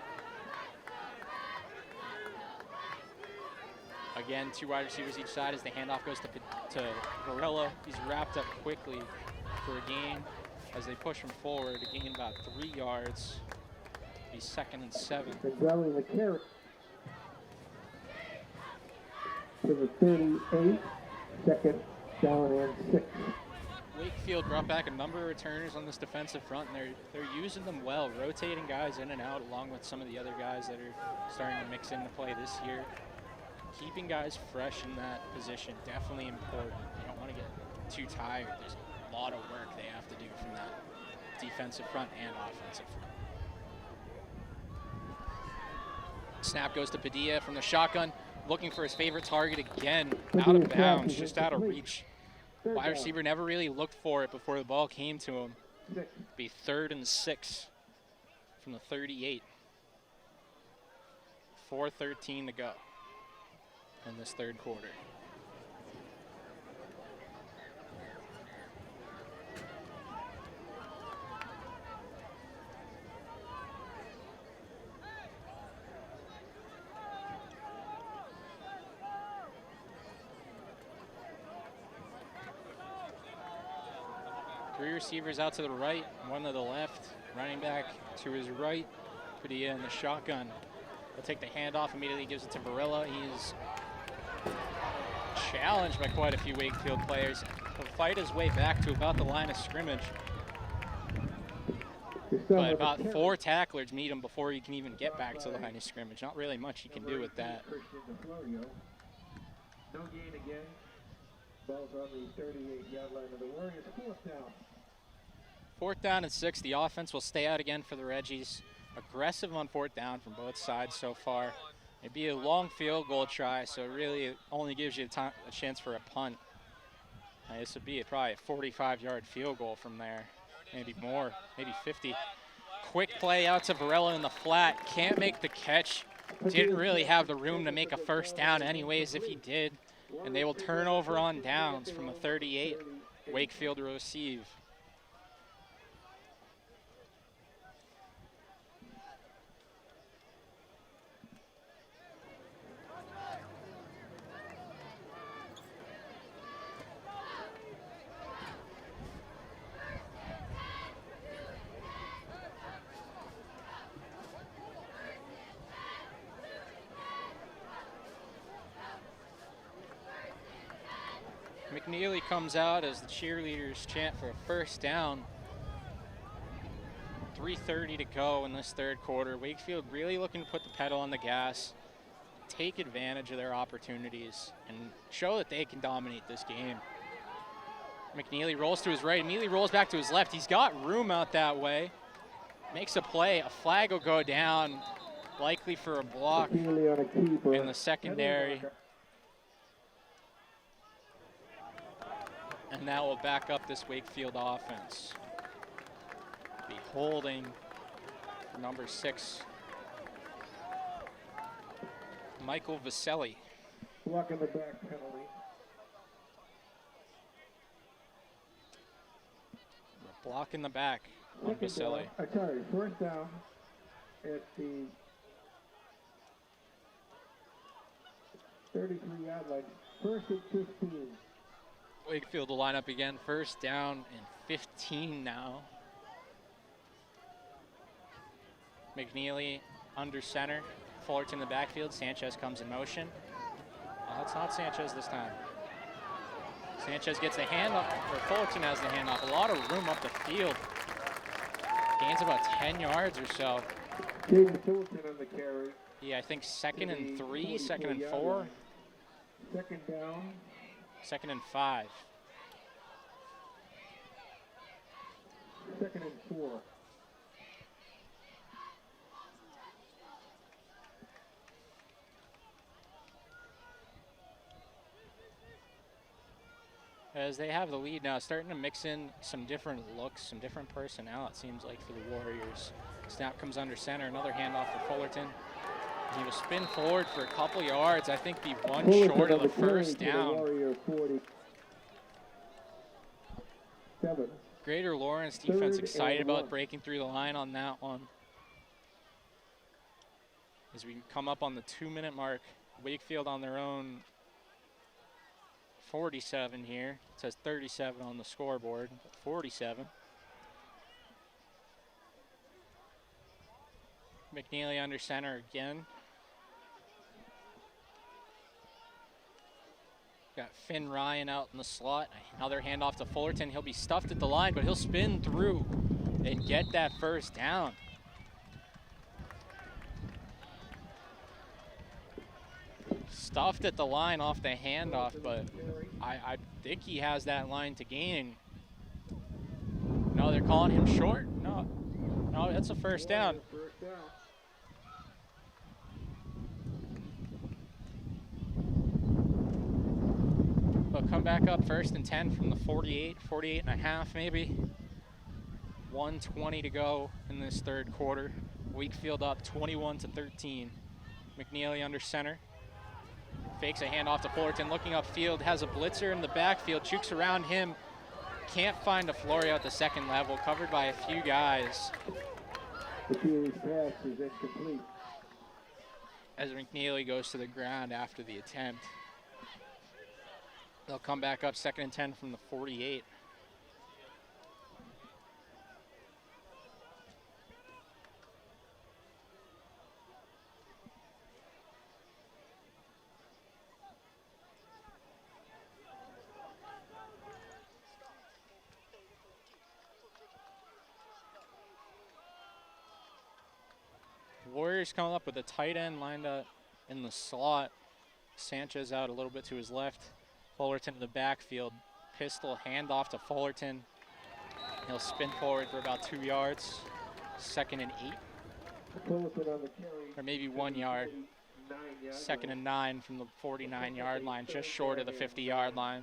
Again, 2 wide receivers each side as the handoff goes to Varela. He's wrapped up quickly for a gain as they push him forward. A gain about 3 yards. Be 2nd and 7. Gonzalez the carry to the 38, 2nd down and 6. Wakefield brought back a number of returners on this defensive front, and they're using them well, rotating guys in and out along with some of the other guys that are starting to mix into play this year. Keeping guys fresh in that position, definitely important. You don't want to get too tired. There's a lot of work they have to do from that defensive front and offensive front. Snap goes to Padilla from the shotgun, looking for his favorite target again. Out of bounds, just out of reach. Wide receiver never really looked for it before the ball came to him. Be 3rd and 6 from the 38. 4:13 to go in this 3rd quarter. Three receivers out to the right, 1 to the left. Running back to his right, Padilla in the shotgun. He'll take the handoff, immediately gives it to Barilla. He's challenged by quite a few Wakefield players. He'll fight his way back to about the line of scrimmage. But about 4 tacklers meet him before he can even get back to the line of scrimmage. Not really much he can do with that. No gain again. Ball's on the 38-yard line of the Warriors. 4th down. 4th down and 6. The offense will stay out again for the Reggies. Aggressive on 4th down from both sides so far. It'd be a long field goal try, so it really only gives you a chance for a punt. This would be probably a 45-yard field goal from there. Maybe more, maybe 50. Quick play out to Varela in the flat. Can't make the catch. Didn't really have the room to make a 1st down anyways if he did. And they will turn over on downs from the 38. Wakefield to receive. McNeely comes out as the cheerleaders chant for a 1st down. 3:30 to go in this 3rd quarter. Wakefield really looking to put the pedal on the gas, take advantage of their opportunities, and show that they can dominate this game. McNeely rolls to his right, immediately rolls back to his left. He's got room out that way. Makes a play. A flag will go down, likely for a block in the secondary. And that will back up this Wakefield offense. Be holding for number 6, Michael Vaselli. Block in the back penalty. Block in the back on Vaselli. Sorry, 1st down at the 33-yard line. 1st and 15. Wakefield will line up again. 1st down and 15 now. McNeely under center. Fullerton in the backfield. Sanchez comes in motion. It's not Sanchez this time. Sanchez gets the handoff, or Fullerton has the handoff. A lot of room up the field. Gains about 10 yards or so. Jaden Fullerton on the carry. Yeah, I think 2nd and 3, 2nd and 4. 2nd down. 2nd and 5. 2nd and 4. As they have the lead now, starting to mix in some different looks, some different personnel, it seems like, for the Warriors. Snap comes under center, another handoff for Fullerton. He will spin forward for a couple yards, I think be one short of the 1st down. Greater Lawrence defense excited about breaking through the line on that one. As we come up on the 2-minute mark, Wakefield on their own 47 here. It says 37 on the scoreboard, 47. McNeely under center again. Got Finn Ryan out in the slot. Another handoff to Fullerton. He'll be stuffed at the line, but he'll spin through and get that 1st down. Stuffed at the line off the handoff, but I think he has that line to gain. No, they're calling him short. No, that's a 1st down. They'll come back up 1st and 10 from the 48, 48 and a half maybe. 1:20 to go in this 3rd quarter. Wakefield up 21-13. McNeely under center. Fakes a handoff to Fullerton, looking upfield, has a blitzer in the backfield, jukes around him. Can't find a Florio at the 2nd level, covered by a few guys. The Fury's pass is incomplete. As McNeely goes to the ground after the attempt. They'll come back up 2nd and 10 from the 48. Warriors coming up with a tight end lined up in the slot. Sanchez out a little bit to his left. Fullerton in the backfield. Pistol handoff to Fullerton. He'll spin forward for about 2 yards. 2nd and 8. Or maybe 1 yard. 2nd and 9 from the 49-yard line, just short of the 50-yard line.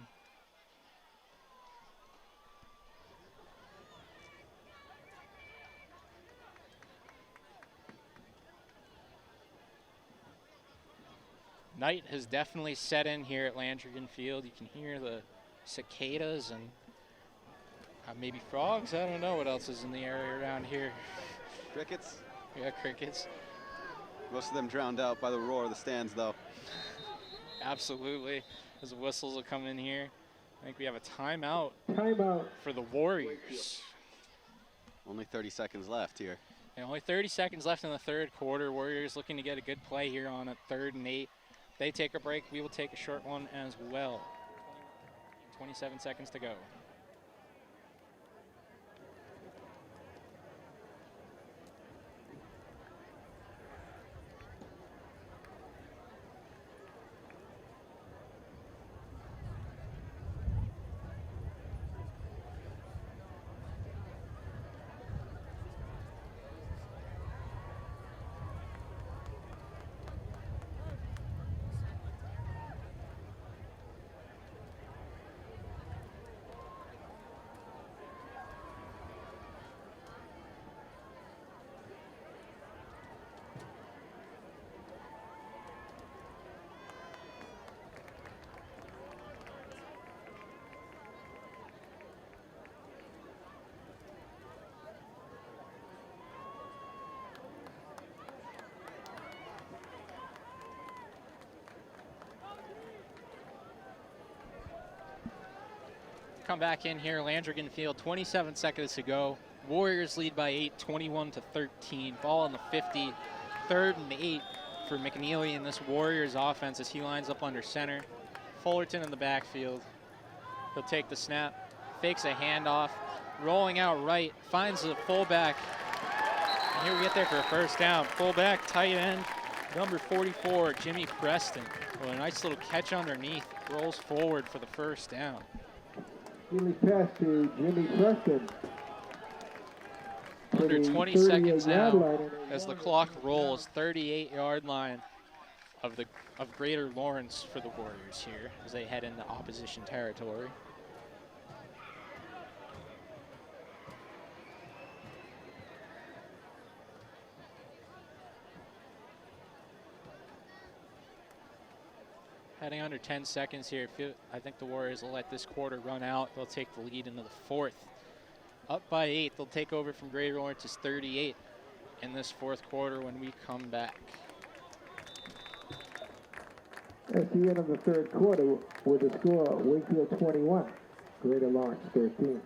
Night has definitely set in here at Landrigan Field. You can hear the cicadas and maybe frogs. I don't know what else is in the area around here. Crickets? Yeah, crickets. Most of them drowned out by the roar of the stands, though. Absolutely. As the whistles will come in here. I think we have a timeout. Timeout. For the Warriors. Only 30 seconds left here. And only 30 seconds left in the third quarter. Warriors looking to get a good play here on a 3rd and 8. They take a break. We will take a short one as well. 27 seconds to go. Come back in here, Landrigan Field, 27 seconds to go. Warriors lead by 8, 21-13. Ball on the 50, 3rd and 8 for McNeely in this Warriors offense as he lines up under center. Fullerton in the backfield. He'll take the snap, fakes a handoff, rolling out right, finds the fullback. And here we get there for a first down. Fullback, tight end, number 44, Jimmy Preston. Well, a nice little catch underneath, rolls forward for the first down. Healy pass to Jimmy Preston. Under 20 seconds now as the clock rolls, 38-yard line of Greater Lawrence for the Warriors here as they head into opposition territory. Heading under 10 seconds here. I think the Warriors will let this quarter run out. They'll take the lead into the 4th. Up by 8, they'll take over from Greater Lawrence's 38 in this 4th quarter when we come back. At the end of the 3rd quarter with the score, Wakefield 21, Greater Lawrence 13.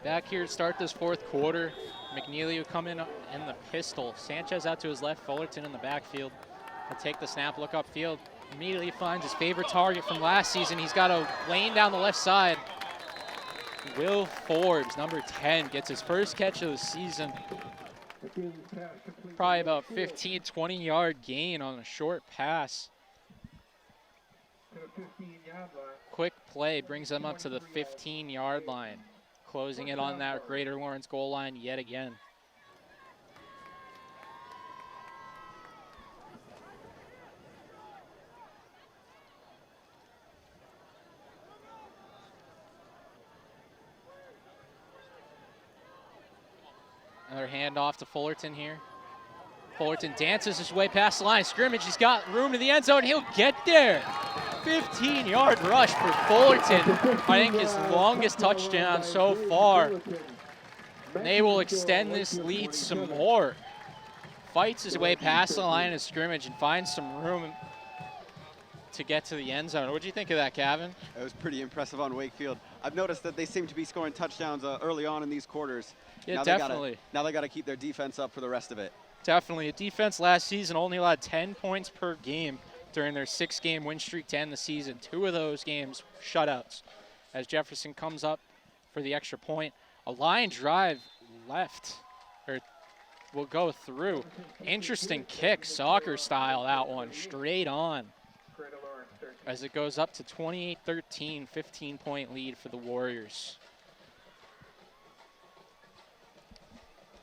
Back here to start this 4th quarter. McNeely will come in the pistol. Sanchez out to his left, Fullerton in the backfield. He'll take the snap, look upfield. Immediately finds his favorite target from last season. He's got a lane down the left side. Will Forbes, number 10, gets his first catch of the season. Probably about 15, 20-yard gain on a short pass. Quick play brings them up to the 15-yard line, closing it on that Greater Lawrence goal line yet again. Another handoff to Fullerton here. Fullerton dances his way past the line of scrimmage. He's got room to the end zone. He'll get there. 15-yard rush for Fullerton. I think his longest touchdown so far. And they will extend this lead some more. Fights his way past the line of scrimmage and finds some room to get to the end zone. What do you think of that, Kevin? It was pretty impressive on Wakefield. I've noticed that they seem to be scoring touchdowns early on in these quarters. Yeah, now definitely. Now they got to keep their defense up for the rest of it. Definitely. A defense last season only allowed 10 points per game during their 6-game win streak to end the season. 2 of those games shutouts. As Jefferson comes up for the extra point, a line drive left, or will go through. Interesting kick, soccer style, that one, straight on. As it goes up to 28-13, 15-point lead for the Warriors.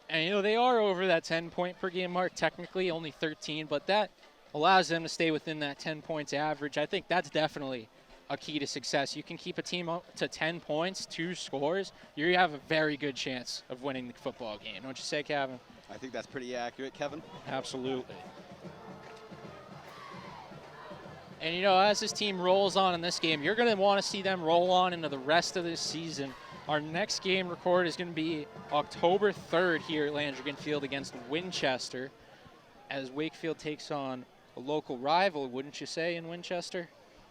And, you know, they are over that 10-point per game mark, technically only 13, but that allows them to stay within that 10 points average. I think that's definitely a key to success. You can keep a team up to 10 points, 2 scores, you have a very good chance of winning the football game. Don't you say, Kevin? I think that's pretty accurate, Kevin. Absolutely. And, you know, as this team rolls on in this game, you're going to want to see them roll on into the rest of this season. Our next game record is going to be October 3rd here at Landrigan Field against Winchester, as Wakefield takes on a local rival, wouldn't you say, in Winchester?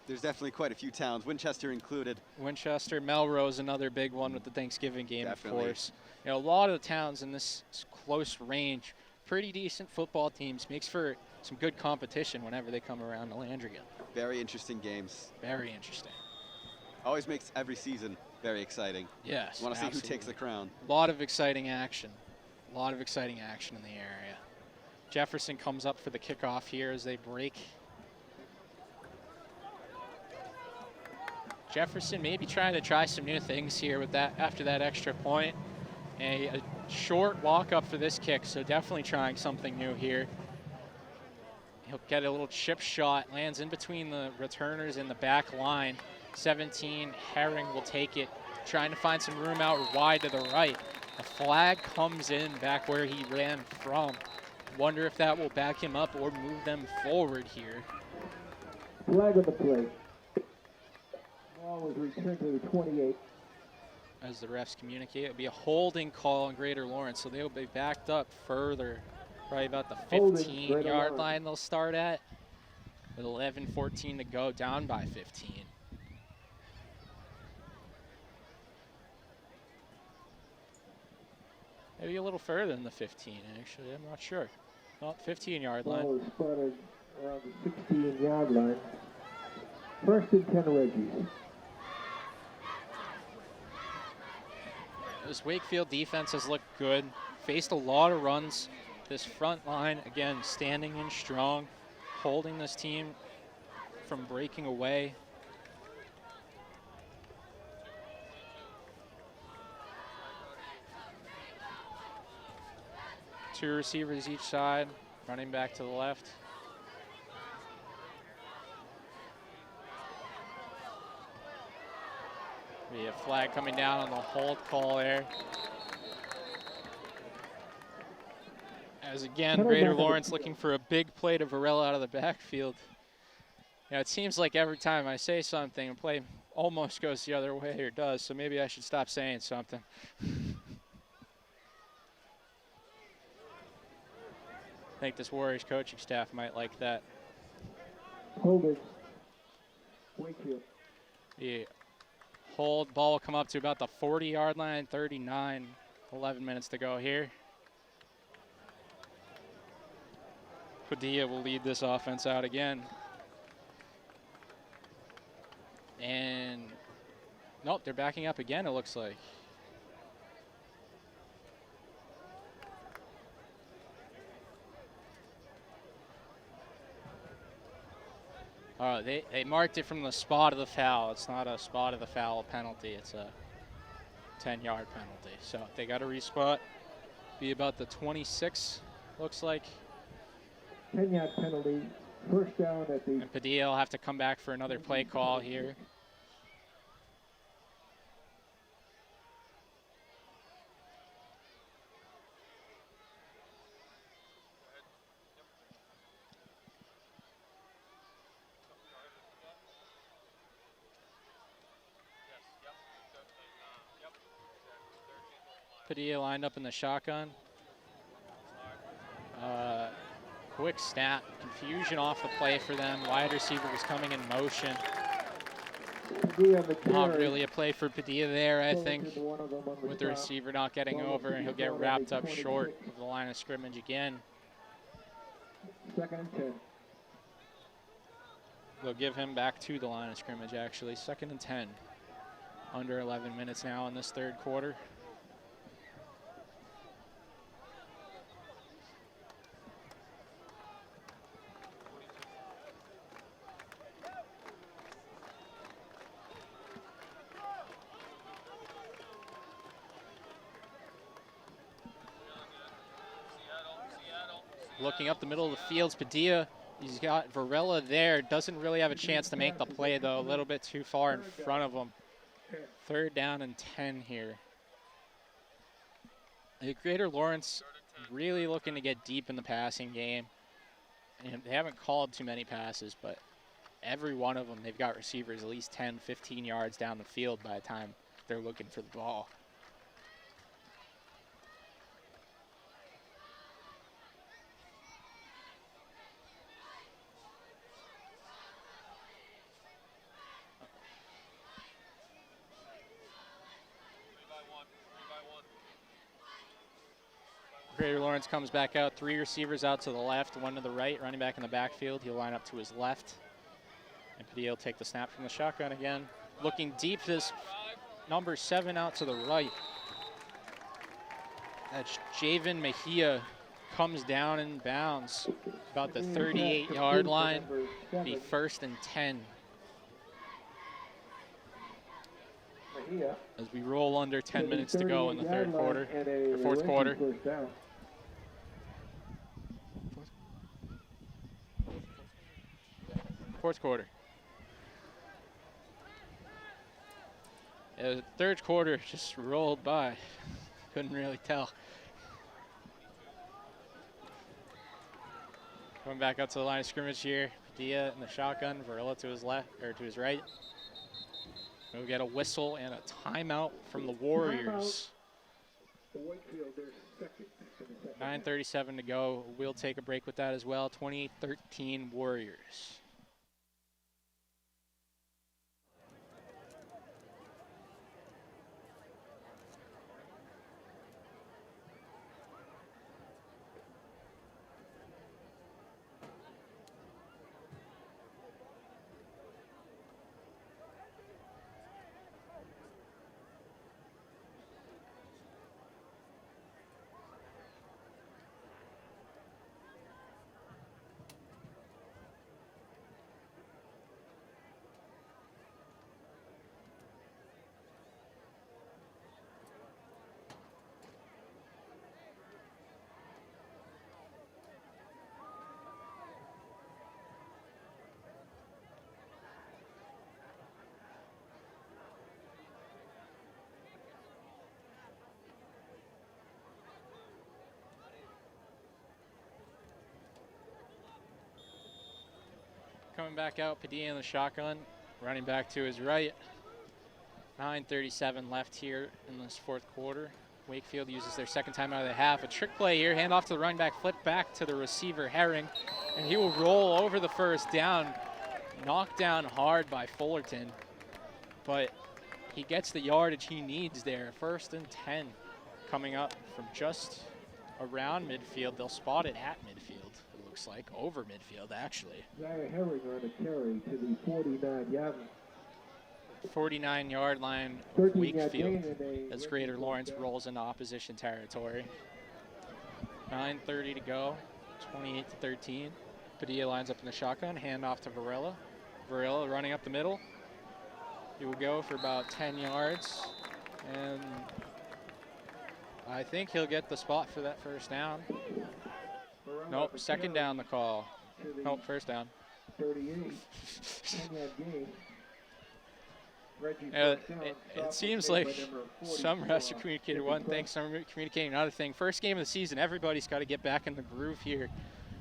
There's definitely quite a few towns, Winchester included. Winchester, Melrose, another big one with the Thanksgiving game, Definitely. Of course. You know, a lot of the towns in this close range, pretty decent football teams, makes for some good competition whenever they come around to Landrigan. Very interesting games. Very interesting. Always makes every season very exciting. Yes, Want to see who absolutely. takes the crown. A lot of exciting action. A lot of exciting action in the area. Jefferson comes up for the kickoff here as they break. Jefferson maybe trying to try some new things here with that after that extra point. A short walk up for this kick, so definitely trying something new here. He'll get a little chip shot, lands in between the returners in the back line. 17, Herring will take it, trying to find some room out wide to the right. A flag comes in back where he ran from. Wonder if that will back him up or move them forward here. Flag on the play. Ball was returned to the 28. As the refs communicate, it'll be a holding call on Greater Lawrence, so they'll be backed up further. Probably about the 15-yard line they'll start at. With 11:14 to go, down by 15. Maybe a little further than the 15, actually. I'm not sure. Well, 15-yard line. Ball was spotted around the 16-yard line. First and 10 Reggies. This Wakefield defense has looked good. Faced a lot of runs. This front line, again, standing in strong, holding this team from breaking away. Two receivers each side, running back to the left. We have flag coming down on the hold call there. As again, Greater Lawrence looking for a big play to Varela out of the backfield. You know, it seems like every time I say something, a play almost goes the other way, or does, so maybe I should stop saying something. I think this Warriors coaching staff might like that. Hold it. Wakefield. The hold ball will come up to about the 40-yard line, 39, 11 minutes to go here. Padilla will lead this offense out again. And nope, they're backing up again, it looks like. They marked it from the spot of the foul. It's not a spot of the foul penalty. It's a 10-yard penalty. So they got to respot. Be about the 26, looks like. 10-yard penalty, first down at the... And Padilla will have to come back for another play call here. Padilla lined up in the shotgun. Quick snap, confusion off the play for them. Wide receiver was coming in motion. Not really a play for Padilla there, I think, with the receiver not getting over, and he'll get wrapped up short of the line of scrimmage again. 2nd and 10. They'll give him back to the line of scrimmage, actually. 2nd and 10. Under 11 minutes now in this third quarter. Looking up the middle of the field, Padilla, he's got Varela there. Doesn't really have a chance to make the play, though. A little bit too far in front of him. 3rd down and 10 here. Greater Lawrence really looking to get deep in the passing game. And they haven't called too many passes, but every one of them, they've got receivers at least 10, 15 yards down the field by the time they're looking for the ball. Greater Lawrence comes back out, 3 receivers out to the left, 1 to the right, running back in the backfield. He'll line up to his left. And Padilla will take the snap from the shotgun again. Looking deep, this number 7 out to the right. That's Javen Mejia, comes down in bounds about the 38-yard line. Be 1st and 10. As we roll under 10 minutes to go in the third quarter, or fourth quarter. Fourth quarter. The third quarter just rolled by. Couldn't really tell. Coming back up to the line of scrimmage here. Padilla in the shotgun, Varela to his left, or to his right. We'll get a whistle and a timeout from the Warriors. 9:37 to go. We'll take a break with that as well. 28-13 Warriors. Coming back out, Padilla in the shotgun, running back to his right. 9:37 left here in this fourth quarter. Wakefield uses their second time out of the half. A trick play here, hand off to the running back, flip back to the receiver, Herring, and he will roll over the first down. Knocked down hard by Fullerton, but he gets the yardage he needs there. 1st and 10 coming up from just around midfield. They'll spot it at midfield. Looks like over midfield, actually. Herring on a carry to the 49-yard line. 49-yard line, Wakefield, as Greater Lawrence rolls into opposition territory. 9:30 to go, 28-13. Padilla lines up in the shotgun, hand off to Varela. Varela running up the middle. He will go for about 10 yards. And I think he'll get the spot for that first down. Nope, second down the call. Nope, first down. 38. 10-yard gain. It seems like some refs are communicating one thing, some are communicating another thing. First game of the season, everybody's got to get back in the groove here.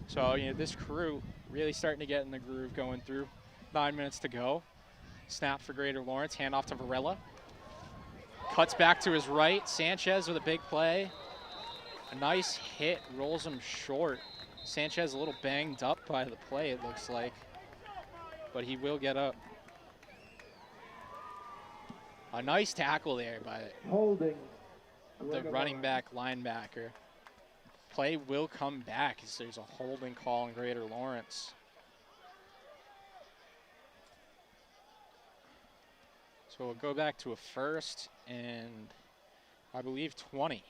So, this crew really starting to get in the groove going through. 9 minutes to go. Snap for Greater Lawrence, handoff to Varela. Cuts back to his right. Sanchez with a big play. A nice hit, rolls him short. Sanchez a little banged up by the play, it looks like. But he will get up. A nice tackle there by holding the running back linebacker. Play will come back as there's a holding call in Greater Lawrence. So we'll go back to a first and I believe 20.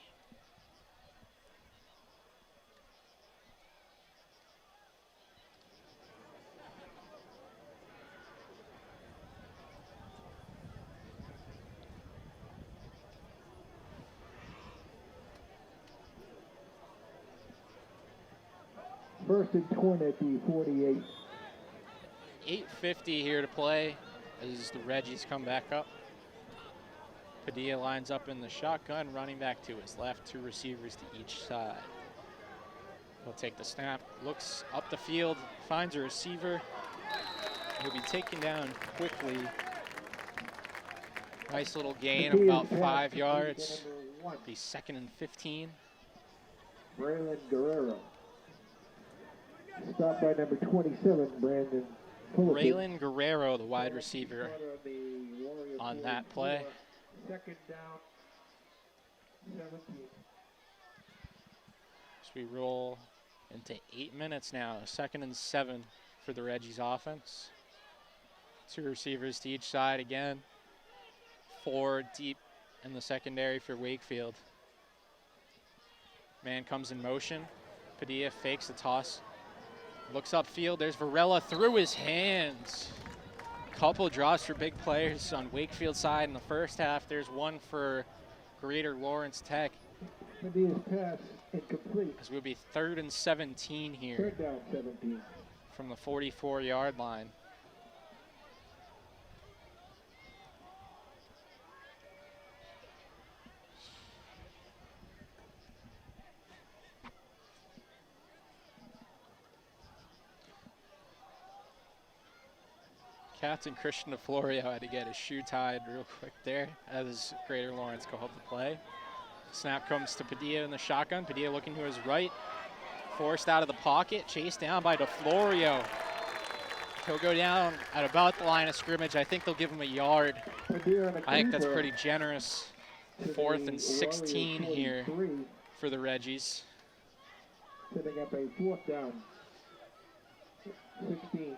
First and 20 at the 48. 8:50 here to play as the Reggies come back up. Padilla lines up in the shotgun, running back to his left, 2 receivers to each side. He'll take the snap, looks up the field, finds a receiver. He'll be taken down quickly. Nice little gain of about 5 yards. Be second and 15. Braylon Guerrero. Stopped by number 27, Brandon Fullerton. Braylon Guerrero, the wide receiver, on that play. Second down, 17. So we roll into 8 minutes now. 2nd and 7 for the Reggies offense. 2 receivers to each side again. 4 deep in the secondary for Wakefield. Man comes in motion. Padilla fakes the toss. Looks upfield. There's Varela through his hands. Couple draws for big players on Wakefield side in the first half. There's one for Greater Lawrence Tech. Padilla's pass incomplete. As we'll be 3rd and 17 here. 3rd down, 17. From the 44-yard line. Captain Christian DeFlorio had to get his shoe tied real quick there as Greater Lawrence called the play. Snap comes to Padilla in the shotgun. Padilla looking to his right. Forced out of the pocket. Chased down by DeFlorio. He'll go down at about the line of scrimmage. I think they'll give him a yard. I think that's pretty generous. 4th and 16 here for the Reggies. Setting up a 4th down. 16.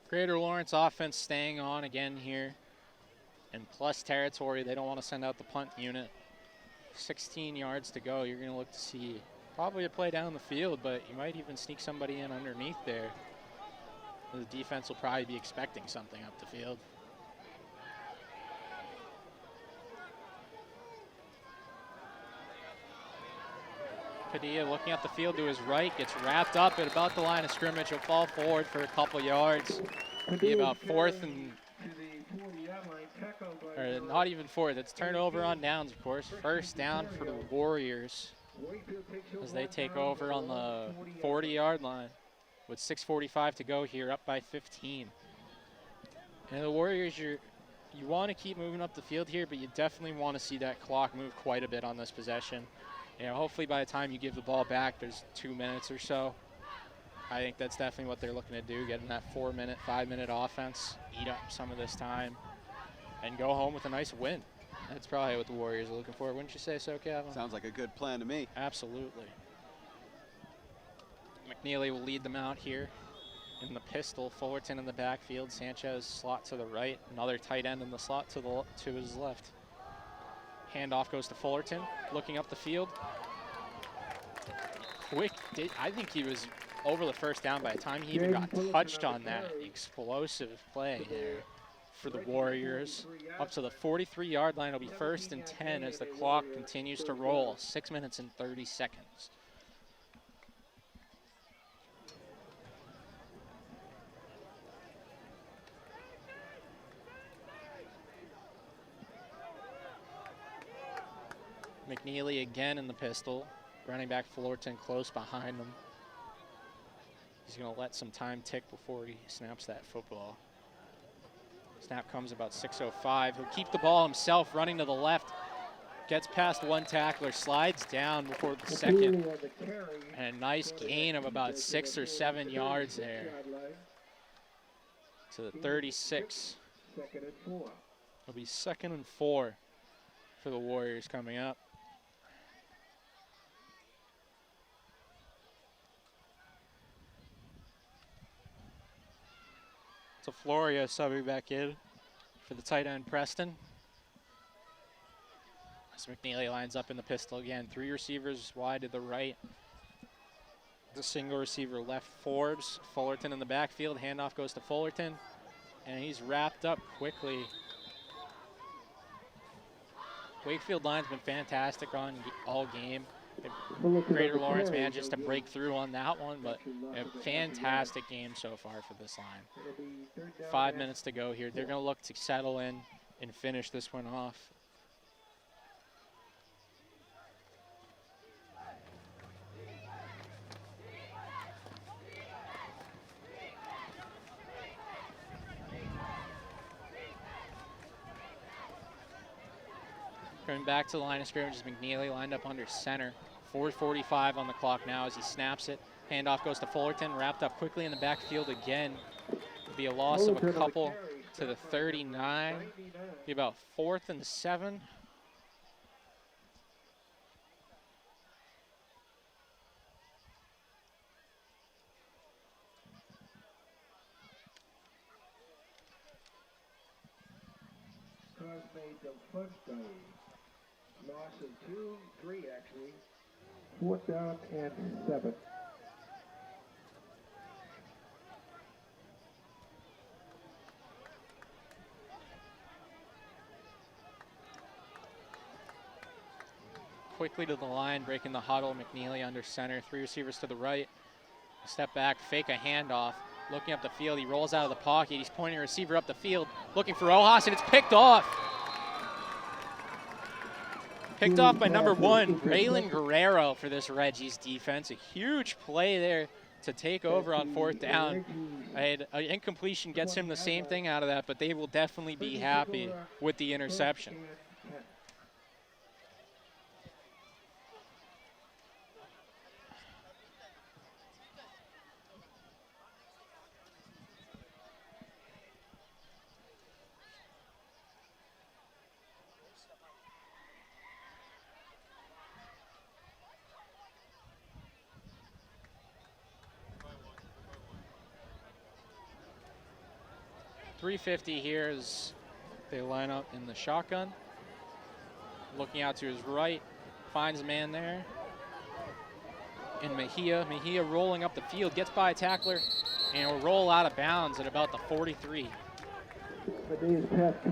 Greater Lawrence offense staying on again here. In plus territory, they don't want to send out the punt unit. 16 yards to go. You're going to look to see probably a play down the field, but you might even sneak somebody in underneath there. The defense will probably be expecting something up the field. Padilla looking at the field to his right, gets wrapped up at about the line of scrimmage. He'll fall forward for a couple yards. Be about 4th and, or not even 4th, it's turnover on downs, of course. 1st down for the Warriors as they take over on the 40-yard line with 6:45 to go here, up by 15. And the Warriors, you want to keep moving up the field here, but you definitely want to see that clock move quite a bit on this possession. Hopefully by the time you give the ball back, there's 2 minutes or so. I think that's definitely what they're looking to do, getting that 4-minute, 5-minute offense, eat up some of this time, and go home with a nice win. That's probably what the Warriors are looking for. Wouldn't you say so, Kevin? Sounds like a good plan to me. Absolutely. McNeely will lead them out here. in the pistol. Fullerton in the backfield. Sanchez slot to the right. Another tight end in the slot to his left. Handoff goes to Fullerton, looking up the field. I think he was over the first down by the time he even got touched on that explosive play there for the Warriors. Up to the 43-yard line. It'll be 1st and 10 as the clock continues to roll. 6 minutes and 30 seconds. McNeely again in the pistol. Running back Fullerton close behind him. He's going to let some time tick before he snaps that football. Snap comes about 6:05. He'll keep the ball himself, running to the left. Gets past one tackler, slides down before the second. And a nice gain of about 6 or 7 yards there to the 36. It'll be 2nd and 4 for the Warriors coming up. So Floria subbing back in for the tight end Preston. As McNeely lines up in the pistol again. 3 receivers wide to the right. The single receiver left Forbes. Fullerton in the backfield. Handoff goes to Fullerton. And he's wrapped up quickly. Wakefield line's been fantastic on all game. Greater Lawrence manages to break through on that one, but a fantastic game so far for this line. 5 minutes to go here. They're going to look to settle in and finish this one off. Coming back to the line of scrimmage is McNeely lined up under center. 4:45 on the clock now as he snaps it. Handoff goes to Fullerton, wrapped up quickly in the backfield again. It'll be a loss of a couple to the 39. Be about 4th and 7. Made the first down. Loss of 2, 3 actually. 4th down and 7. Quickly to the line, breaking the huddle. McNeely under center. 3 receivers to the right. Step back, fake a handoff. Looking up the field, he rolls out of the pocket. He's pointing a receiver up the field, looking for Rojas, and it's picked off. Picked off by number 1, Braylon Guerrero for this Reggie's defense. A huge play there to take over on 4th down. An incompletion gets him the same thing out of that, but they will definitely be happy with the interception. .350 here as they line up in the shotgun. Looking out to his right, finds a man there. And Mejia rolling up the field, gets by a tackler, and will roll out of bounds at about the 43.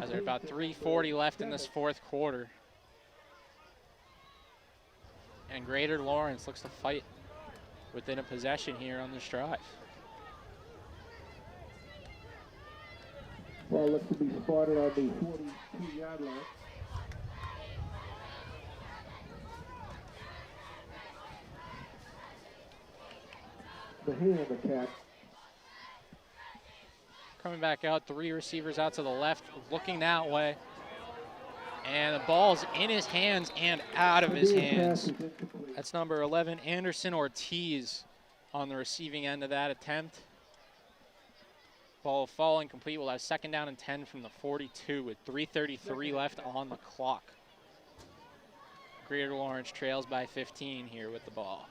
As there's about 3:40 left in this 4th quarter. And Greater Lawrence looks to fight within a possession here on this drive. Ball looks to be spotted on the 42-yard line. The hand of the catch. Coming back out, 3 receivers out to the left, looking that way. And the ball's in his hands and out of his hands. That's number 11, Anderson Ortiz, on the receiving end of that attempt. Ball falling complete. We'll have 2nd down and 10 from the 42 with 3:33 left on the clock. Greater Lawrence trails by 15 here with the ball.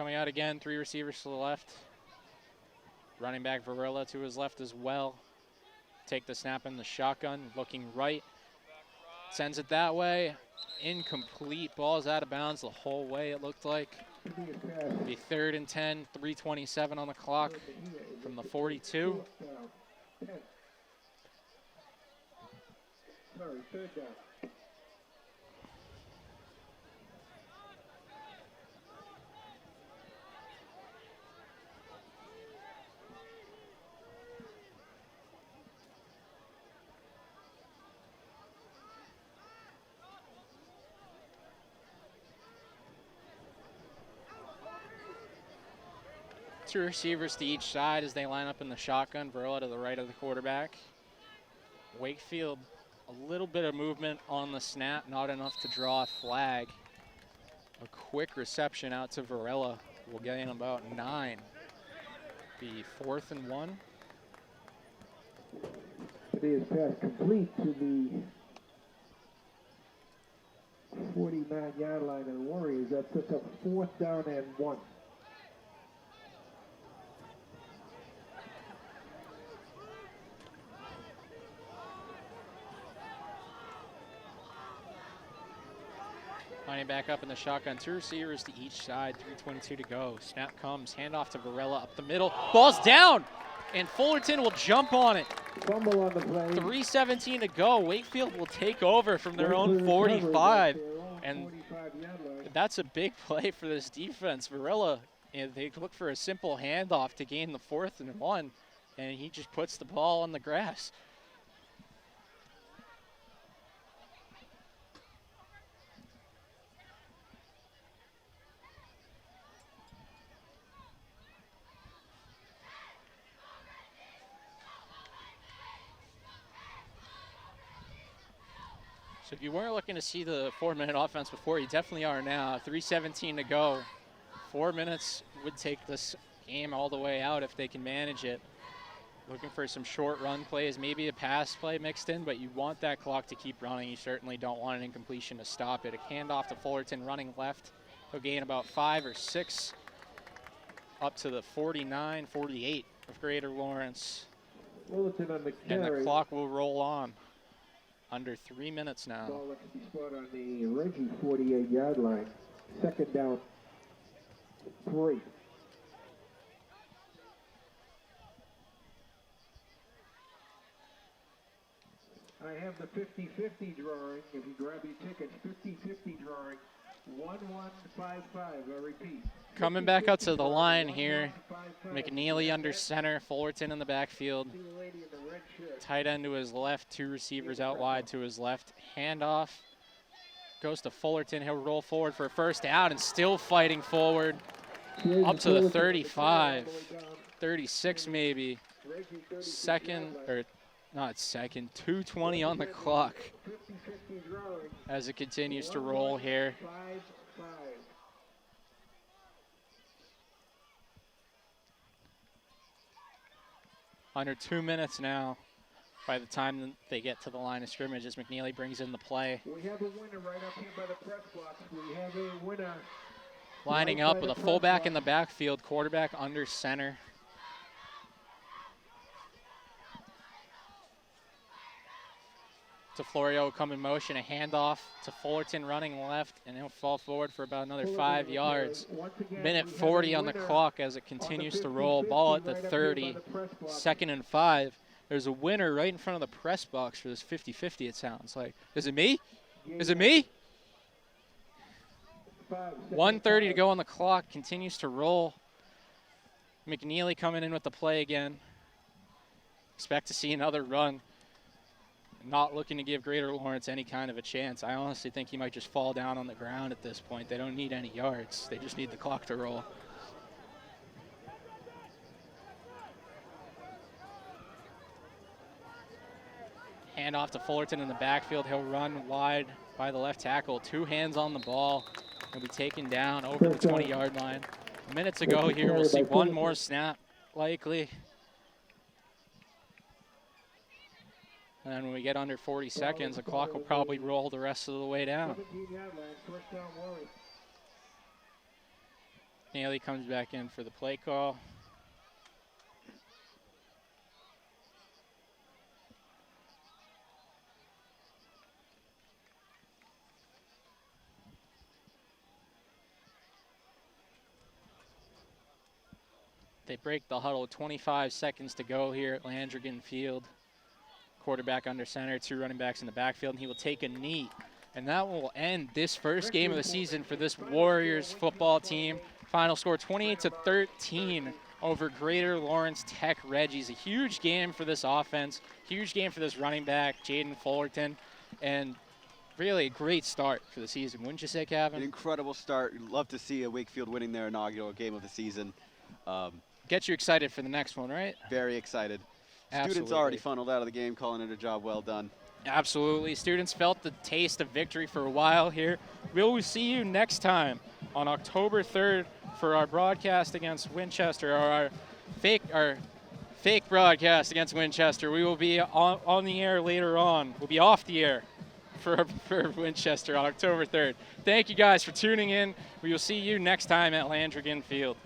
Coming out again, 3 receivers to the left. Running back Varela to his left as well. Take the snap in the shotgun, looking right. Sends it that way. Incomplete. Ball's out of bounds the whole way, it looked like. Be 3rd and 10, 3:27 on the clock from the 42. Sorry, 3rd down. Two receivers to each side as they line up in the shotgun. Varela to the right of the quarterback. Wakefield, a little bit of movement on the snap, not enough to draw a flag. A quick reception out to Varela. We'll get in about 9. Be 4th and 1. Today's pass complete to the 49-yard line of the Warriors. That sets up 4th down and 1. Lining back up in the shotgun, 2 receivers to each side, 3:22 to go. Snap comes, handoff to Varela up the middle. Ball's down, and Fullerton will jump on it. Fumble on the play. 3:17 to go. Wakefield will take over from their own 45. And that's a big play for this defense. Varela, they look for a simple handoff to gain the 4th and 1, and he just puts the ball on the grass. So if you weren't looking to see the 4-minute offense before, you definitely are now. 3:17 to go. 4 minutes would take this game all the way out if they can manage it. Looking for some short run plays, maybe a pass play mixed in, but you want that clock to keep running. You certainly don't want an incompletion to stop it. A handoff to Fullerton running left. He'll gain about 5 or 6 up to the 49, 48 of Greater Lawrence. Fullerton on the And carry. the clock will roll on. Under 3 minutes now. Ball looks to be spot on the Reggie 48-yard line. 2nd down, 3. I have the 50-50 drawing. If you grab your tickets, 50-50 drawing. 1155. I repeat. Coming back out to the line here. McNeely under center. Fullerton in the backfield. Tight end to his left. 2 receivers out wide to his left. Handoff goes to Fullerton. He'll roll forward for a 1st down and still fighting forward. Up to the 35. 36 maybe. Second, or not second. 2:20 on the clock as it continues to roll here. Under 2 minutes now by the time they get to the line of scrimmage as McNeely brings in the play. We have a winner right up here by the press box. We have a winner. Lining up with a fullback in the backfield, quarterback under center. To Florio will come in motion, a handoff to Fullerton running left, and he'll fall forward for about another 5 yards. Minute 40 on the clock as it continues to roll. Ball at the 30, 2nd and 5. There's a winner right in front of the press box for this 50-50, it sounds like. Is it me? Is it me? 1:30 to go on the clock, continues to roll. McNeely coming in with the play again. Expect to see another run. Not looking to give Greater Lawrence any kind of a chance. I honestly think he might just fall down on the ground at this point. They don't need any yards. They just need the clock to roll. Handoff to Fullerton in the backfield. He'll run wide by the left tackle. 2 hands on the ball. He'll be taken down over the 20-yard line. Minutes ago here, we'll see one more snap, likely. And then when we get under 40 seconds, the clock will probably roll the rest of the way down. Naily comes back in for the play call. They break the huddle, 25 seconds to go here at Landrigan Field. Quarterback under center, 2 running backs in the backfield, and he will take a knee. And that will end this first game of the season for this Warriors football team. Final score 28-13 over Greater Lawrence Tech Reggies. A huge game for this offense, huge game for this running back, Jaden Fullerton, and really a great start for the season, wouldn't you say, Kevin? An incredible start. Love to see a Wakefield winning their inaugural game of the season. Get you excited for the next one, right? Very excited. Absolutely. Students already funneled out of the game, calling it a job well done. Absolutely. Students felt the taste of victory for a while here. We'll see you next time on October 3rd for our broadcast against Winchester, or our fake broadcast against Winchester. We will be on the air later on. We'll be off the air for Winchester on October 3rd. Thank you guys for tuning in. We will see you next time at Landrigan Field.